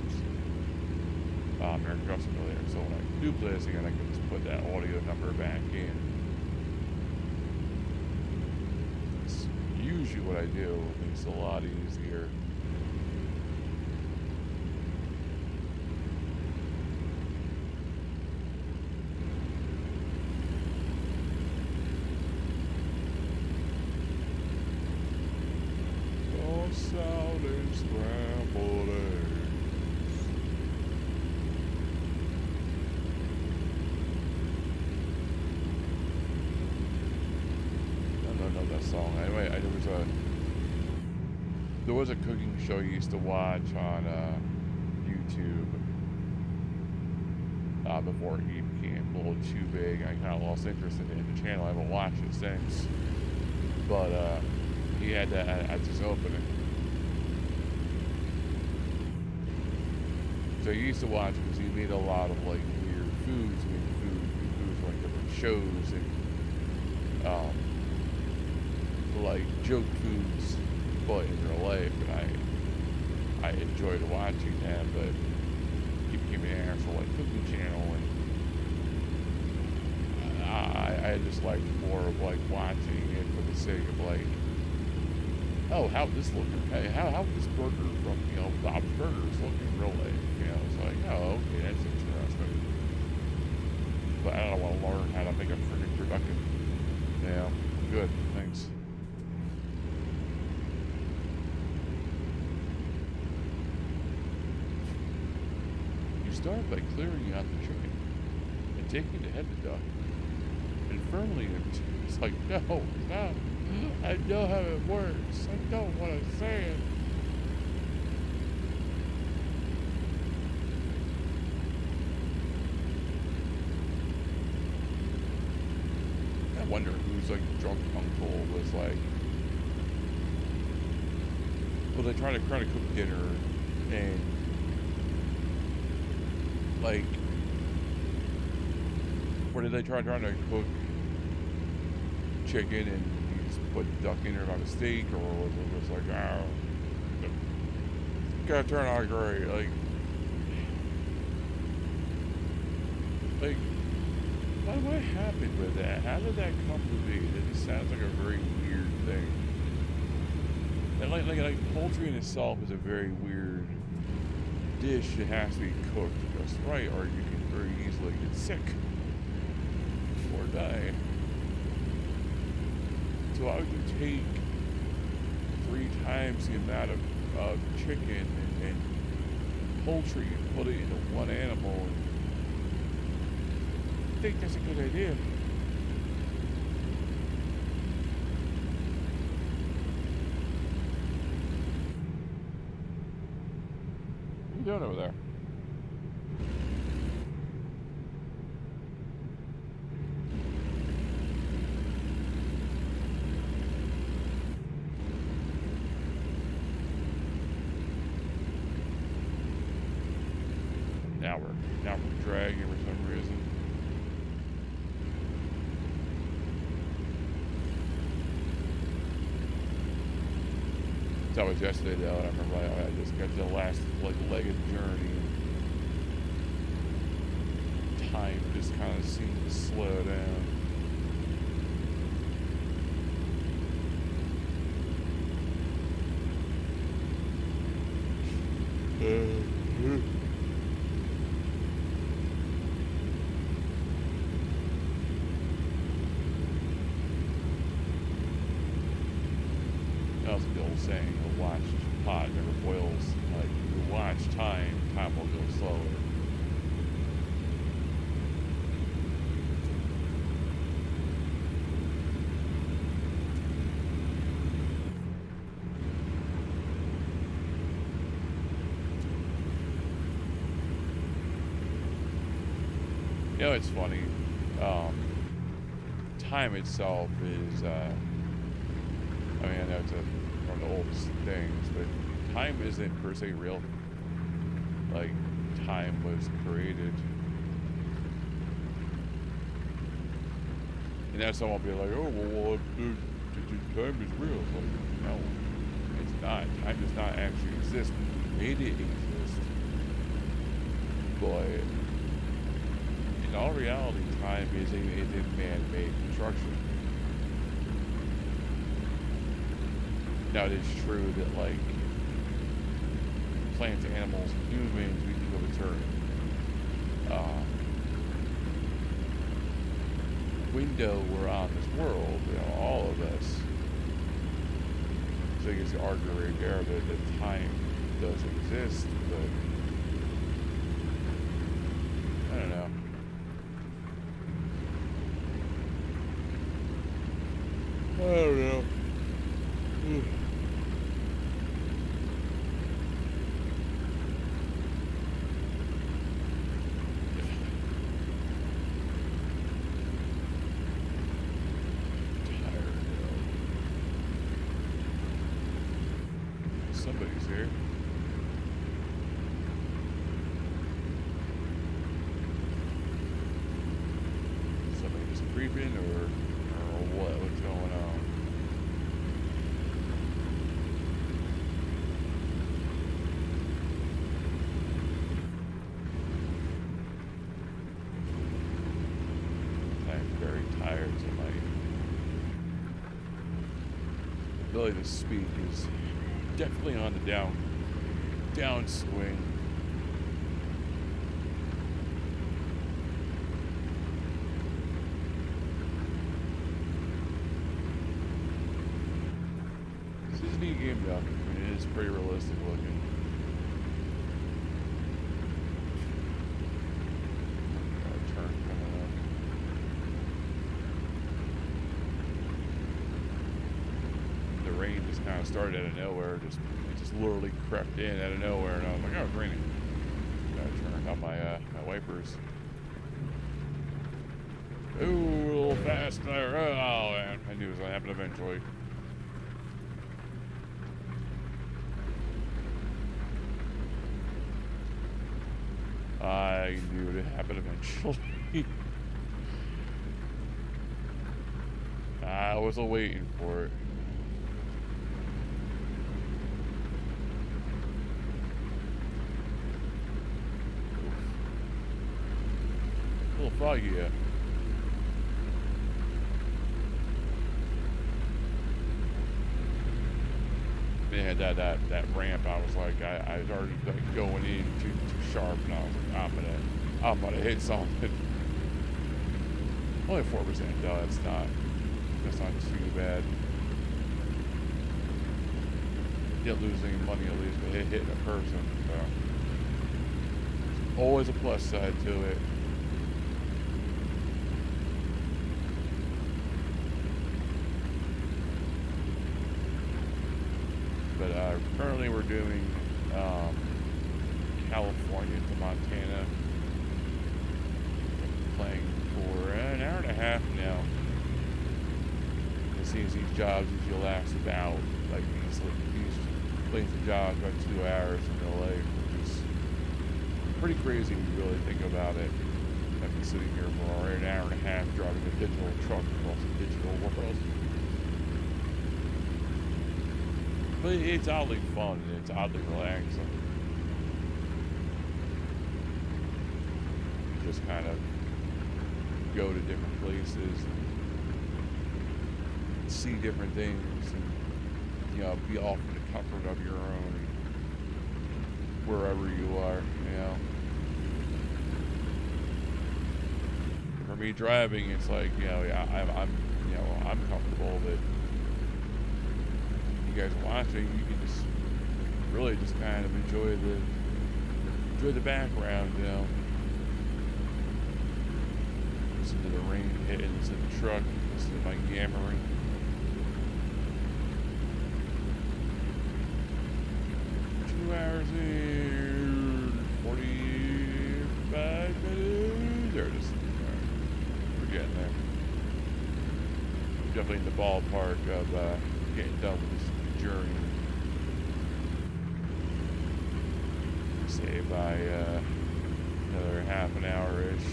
Speaker 1: American Custom earlier. So when I do play this again, I can just put that audio number back in. It's usually what I do. It makes it a lot easier. Salad scrambled eggs. I don't know that song. Anyway, there was a cooking show I used to watch on YouTube before he became a little too big. I kind of lost interest in the channel. I haven't watched it since. But he had that at his opening. So I used to watch because he made a lot of like weird foods, foods for like different shows and like joke foods, but in real life. And I enjoyed watching that, but he became an actual like cooking channel, and I just liked more of like watching it for the sake of like, oh, how this looking? Hey, how this burger from Bob's Burgers looking in real life? You know, it's like Oh, okay, that's interesting. But I don't want to learn how to make a freaking truckin. Yeah, good, thanks. You start by clearing out the chicken and taking the head to duck and firmly it's like, no, no, I know how it works. I know what I'm saying. I wonder who's like drunk uncle was like, well, they try to cook dinner and like, what did they trying to cook chicken and you just put duck in there by mistake, or was it just like, oh, it's gonna turn out great? Like, what happened with that? How did that come to be? That just sounds like a very weird thing. And like poultry in itself is a very weird dish that has to be cooked just right, or you can very easily get sick or die. So I would take 3 times the amount of chicken and poultry and put it into one animal. And I think that's a good idea. What are you doing over there? Now we're dragging for some reason. That was yesterday though, and I remember I just got to the last leg of the journey. And time just kind of seemed to slow down. That was the old saying, a watched pot never boils. Like, you watch time will go slower. You know, it's funny. Time itself is, I mean, I know it's one of the oldest things, but time isn't per se real. Like, time was created. And now someone will be like, oh, well, time is real. Like, no, it's not. Time does not actually exist. We made it exist. But in all reality, time is a man-made construction. Now, it is true that, like, plants, animals, humans, we can go to turn. Window we're on this world, you know, all of us. So I guess the argument right there that time does exist, but I don't know. I don't know. Somebody's here. Somebody just creeping or what? What's going on? I'm very tired, so my ability to speak is definitely on the downswing. neat game though. I mean, it is pretty realistic looking. Got a turn coming up. The rain just kind of started out of nowhere. It just literally crept in out of nowhere, and I was like, oh, it's raining. Gotta turn on my my wipers. Ooh, a little fast there. Oh, man. I knew it was going to happen eventually. I knew it would happen eventually. I was waiting for it. A little foggy yet. Man, that ramp, I was like, I was already like going in too sharp, and I was like, I'm gonna hit something. Only 4% though. That's not too bad. Didn't lose any money at least, but hitting a person. So always a plus side to it. But currently we're doing California to Montana. Been playing for an hour and a half now. It seems these jobs usually last about like these lengths of jobs about 2 hours in LA, which is pretty crazy when you really think about it. I've been sitting here for an hour and a half driving a digital truck across the digital world. But it's oddly fun and it's oddly relaxing. You just kind of go to different places and see different things and, you know, be off in the comfort of your own wherever you are, you know. For me driving, it's like, you know, I'm comfortable, but you guys watching, you can just really just kind of enjoy the background, you know. Listen to the rain hitting, listen to the truck, listen to my yammering. Hours and 45 minutes. There it is. Right. We're getting there. Definitely in the ballpark of getting done with this journey. Say by another half an hour-ish.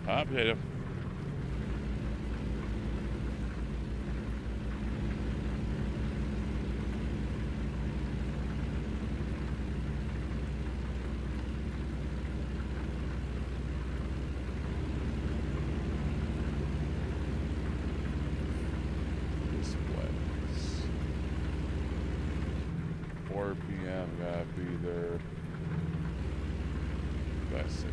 Speaker 1: Hot potato. Gotta be there by 6.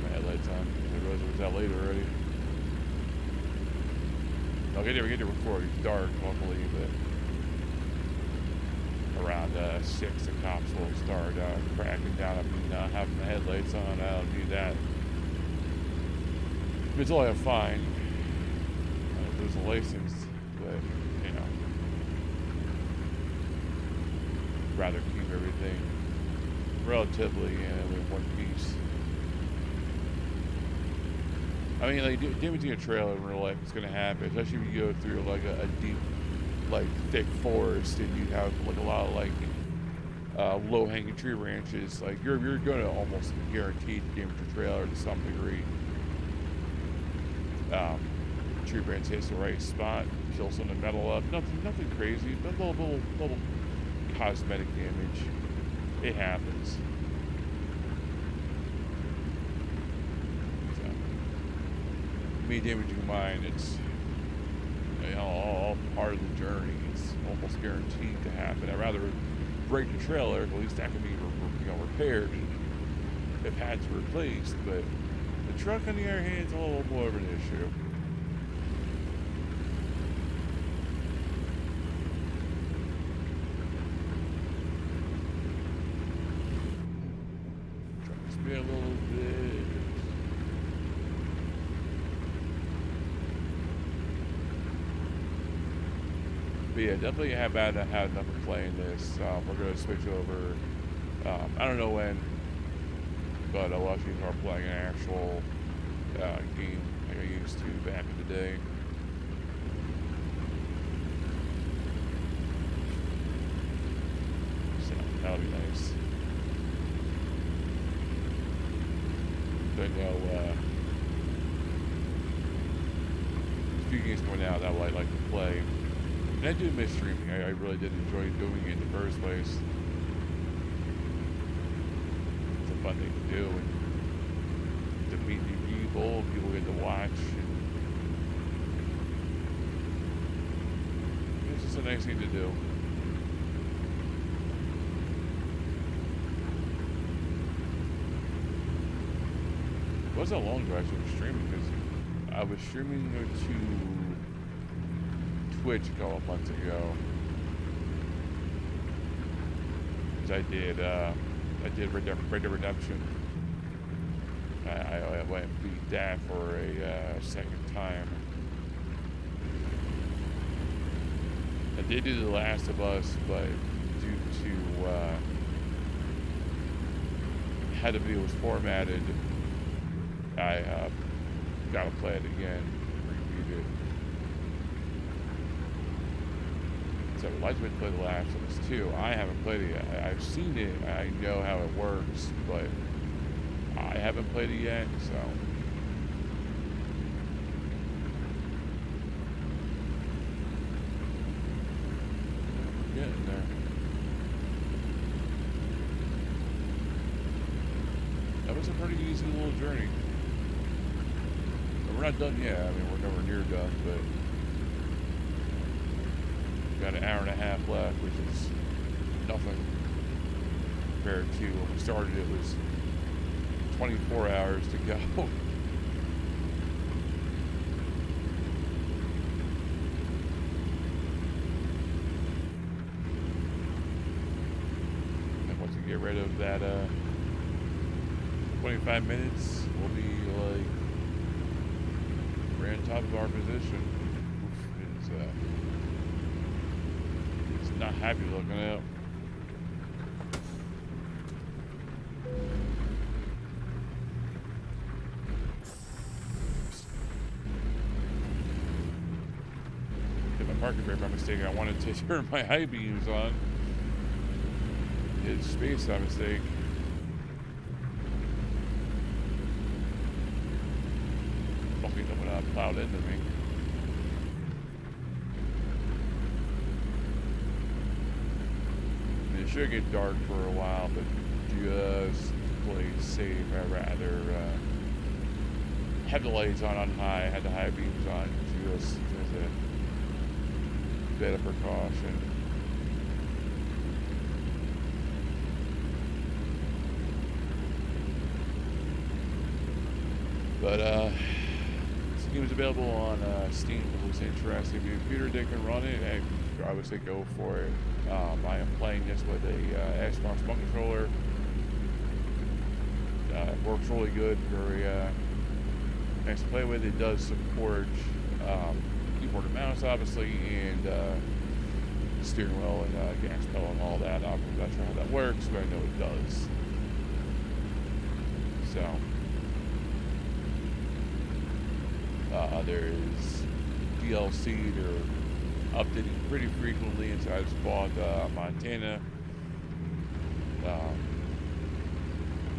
Speaker 1: My headlights on. I realized it was that late already. I'll get there before it's dark, luckily, but around 6, the cops will start cracking down on me not having my headlights on. I don't do that. It's only a fine. I lose a license, but, you know, rather keep everything relatively in one piece. I mean, like, damaging a trailer in real life is going to happen, especially if you go through, like, a deep, like, thick forest and you have, like, a lot of, like, low-hanging tree branches. Like, you're going to almost guaranteed damage your trailer to some degree. Tree branch hits the right spot, kills some of the metal up. Nothing crazy, but little cosmetic damage. It happens. So, me damaging mine, it's You know, all part of the journey. It's almost guaranteed to happen. I'd rather break the trailer, at least that can be repaired if had to replaced. But the truck, on the other hand, is a little more of an issue. Truck's been a little bit. But yeah, definitely have had enough of playing this. We're going to switch over. I don't know when, but I'll actually start playing an actual game like I used to back in the day. So that'll be nice. I know a few games coming out that I'd like to play. And I do miss streaming. I really did enjoy doing it in the first place. It's a fun thing to do, and to meet new people get to watch. And it's just a nice thing to do. It wasn't long ago I was streaming, because I was streaming to Twitch a couple months ago. Because I did Red Dead Redemption. I went and beat that for a second time. I did do The Last of Us, but due to how the video was formatted, I gotta play it again, repeat it. So I'd like to play The Last of Us 2. I haven't played it yet. I've seen it. I know how it works, but I haven't played it yet, so. Getting there. That was a pretty easy little journey. But we're not done yet. I mean, we're nowhere near done, but got an hour and a half left, which is nothing compared to when we started. It was 24 hours to go. And once we get rid of that 25 minutes, we'll be like right on top of our position. It's not happy looking out. Parking brake by mistake. I wanted to turn my high beams on. Hit space by mistake. Luckily, no one plowed into me. And it should get dark for a while, but just to play safe, I'd rather have the lights on high, had the high beams on, just as a bit of precaution. But this game is available on Steam. If it looks interesting, if your computer they can run it, I would say go for it. I am playing this with a Xbox One controller. It works really good, very nice to play with. It does support keyboard and mouse, obviously, and steering wheel and gas pedal and all that. I'm not sure how that works, but I know it does. So there's DLC they're updating pretty frequently, and so I just bought Montana. I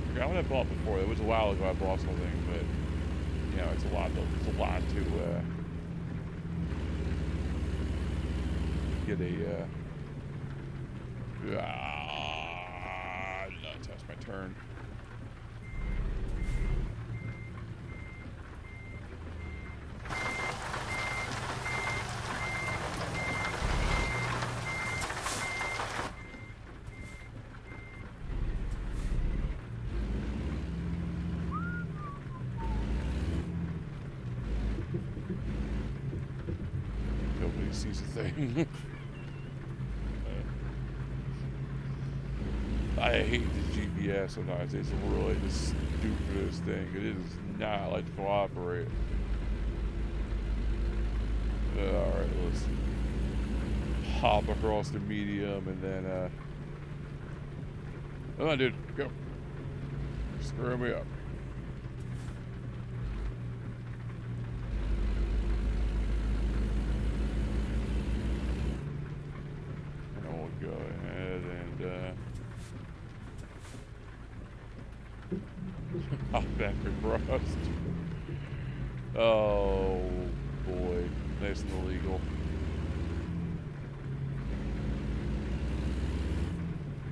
Speaker 1: forgot what I bought before. It was a while ago I bought something, but you know, it's a lot to get a no, that's my turn. That's the thing. I hate the GPS sometimes. It's really the stupidest thing. It does not like to cooperate. Alright, let's hop across the medium and then, come on, dude, go. Screw me up. And we'll go ahead and, hop back across. Oh, boy. Nice and illegal.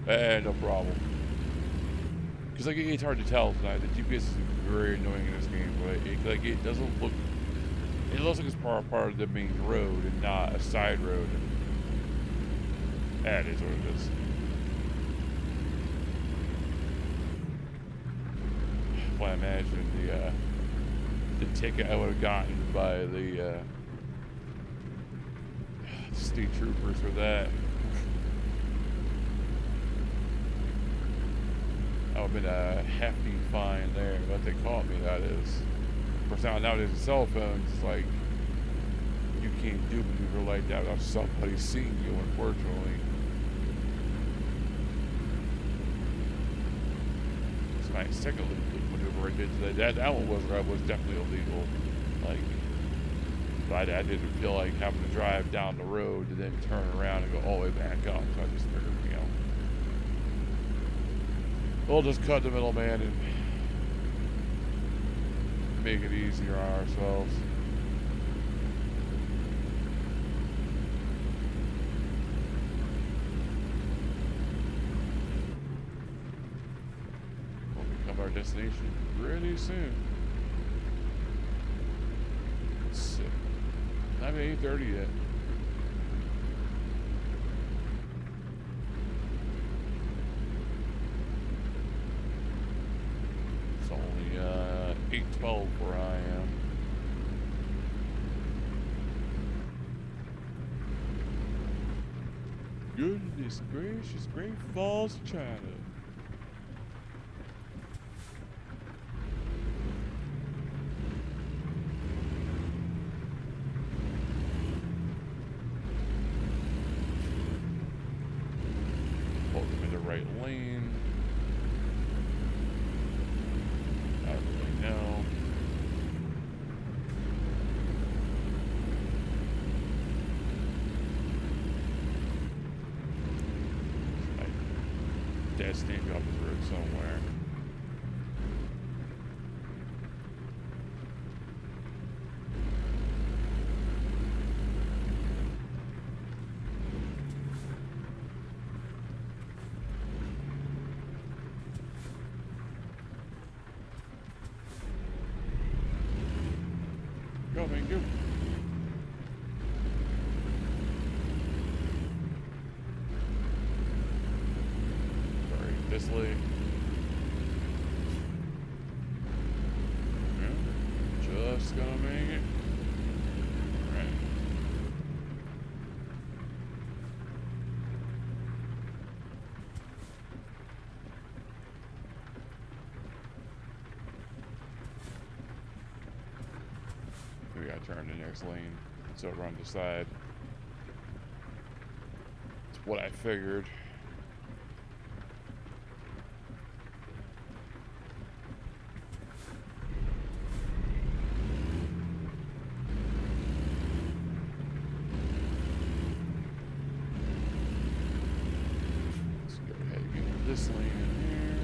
Speaker 1: No problem. Because, like, it's hard to tell tonight. The GPS is very annoying in this game. Like, it doesn't look... It looks like it's part of the main road and not a side road. That is what it is. Well, I imagine the ticket I would have gotten by the state troopers for that. That would have been a hefty fine there, but they caught me, that is. Of course, nowadays with cell phones, it's like, you can't do maneuver like that without somebody seeing you, unfortunately. It's a nice second maneuver I did today. That one was definitely illegal. Like, but I didn't feel like having to drive down the road and then turn around and go all the way back up. So I just figured, we'll just cut the middleman and make it easier on ourselves. We'll become our destination pretty soon. Let's see. Not even 8:30 yet. It's only 8:12 where I am. Goodness gracious, Great Falls, China. Pull them in the right lane. I don't really know. Dad's standing off the road somewhere. Go, man, go. This way. Yeah, just gonna make it. All right. We gotta turn the next lane, so run the side. It's what I figured. This lane in here.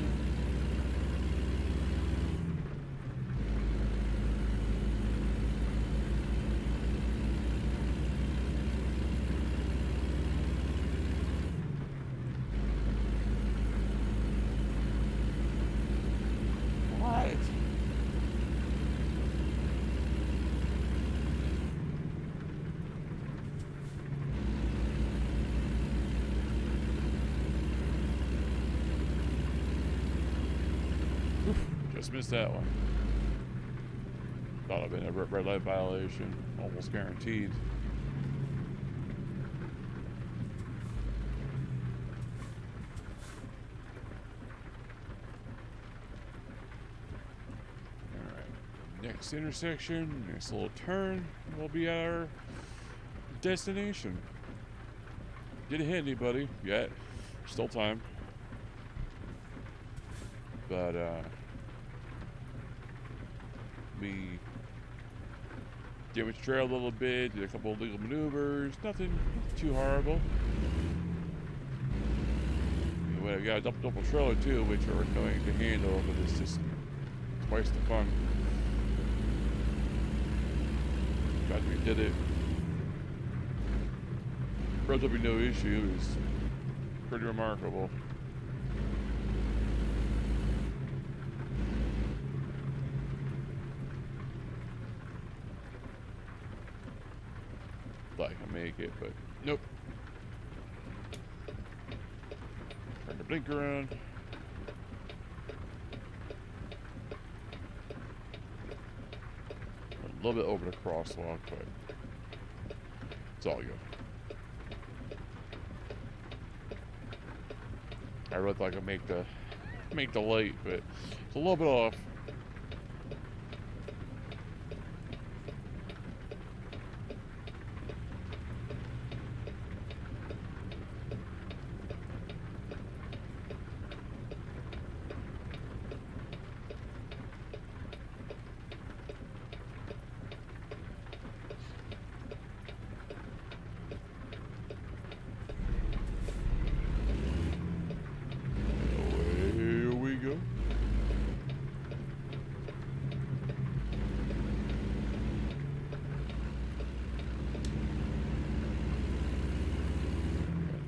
Speaker 1: What? Just missed that one. Thought I'd been a red light violation, almost guaranteed. Next intersection, next little turn, we'll be at our destination. Didn't hit anybody yet. Still time. But, we damaged the trail a little bit, did a couple of legal maneuvers, nothing too horrible. We got a double trailer too, which are annoying to handle, but it's just twice the fun. Glad we did it. Relatively no issue is pretty remarkable. Thought I could make it, but nope. Turn the blinker on. A little bit over the crosswalk, but it's all good. I really thought I could make the light, but it's a little bit off.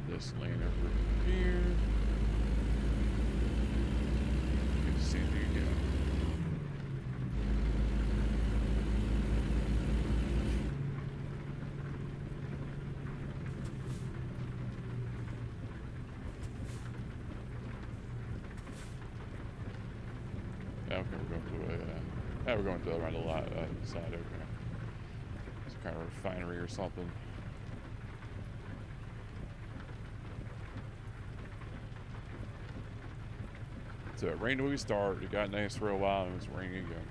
Speaker 1: This lane over here. Get to see it again. Okay, we're going to we're going to around the lot side. Okay, it's kind of a refinery or something. So it rained when we started. It got nice for a while, and it was raining again.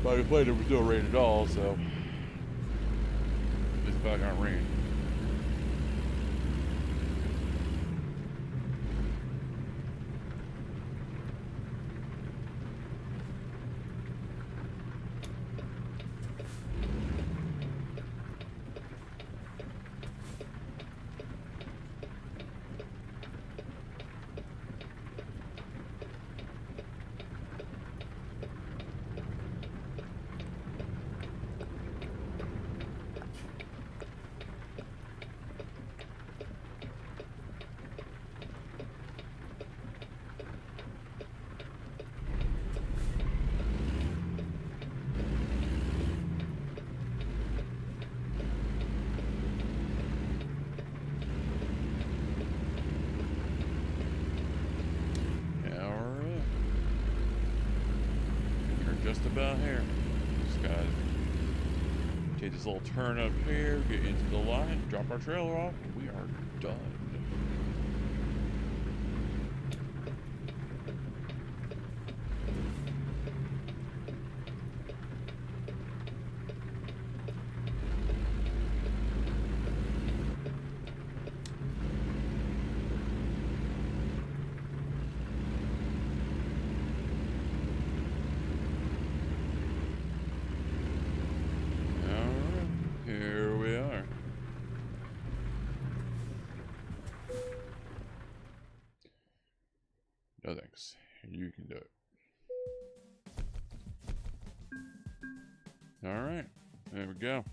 Speaker 1: By the way, there was no rain at all, so it's about gonna rain. Just about here. Just gotta take this little turn up here, get into the line, drop our trailer off, and we are done. No thanks. You can do it. Alright. There we go.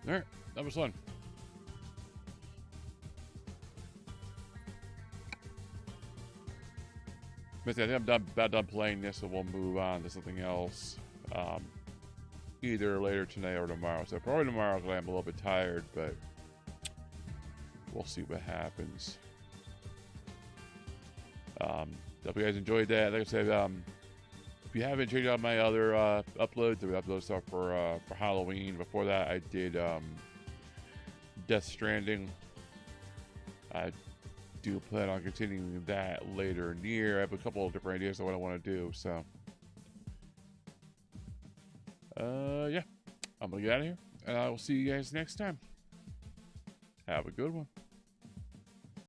Speaker 1: Alright. That was fun. I think I'm about done playing this, so we'll move on to something else. Either later tonight or tomorrow. So probably tomorrow because I'm a little bit tired, but we'll see what happens. Hope you guys enjoyed that. Like I said, If you haven't checked out my other uploads, we upload stuff for Halloween. Before that, I did Death Stranding. I do plan on continuing that later in the year. I have a couple of different ideas of what I want to do. So, yeah, I'm gonna get out of here, and I will see you guys next time. Have a good one.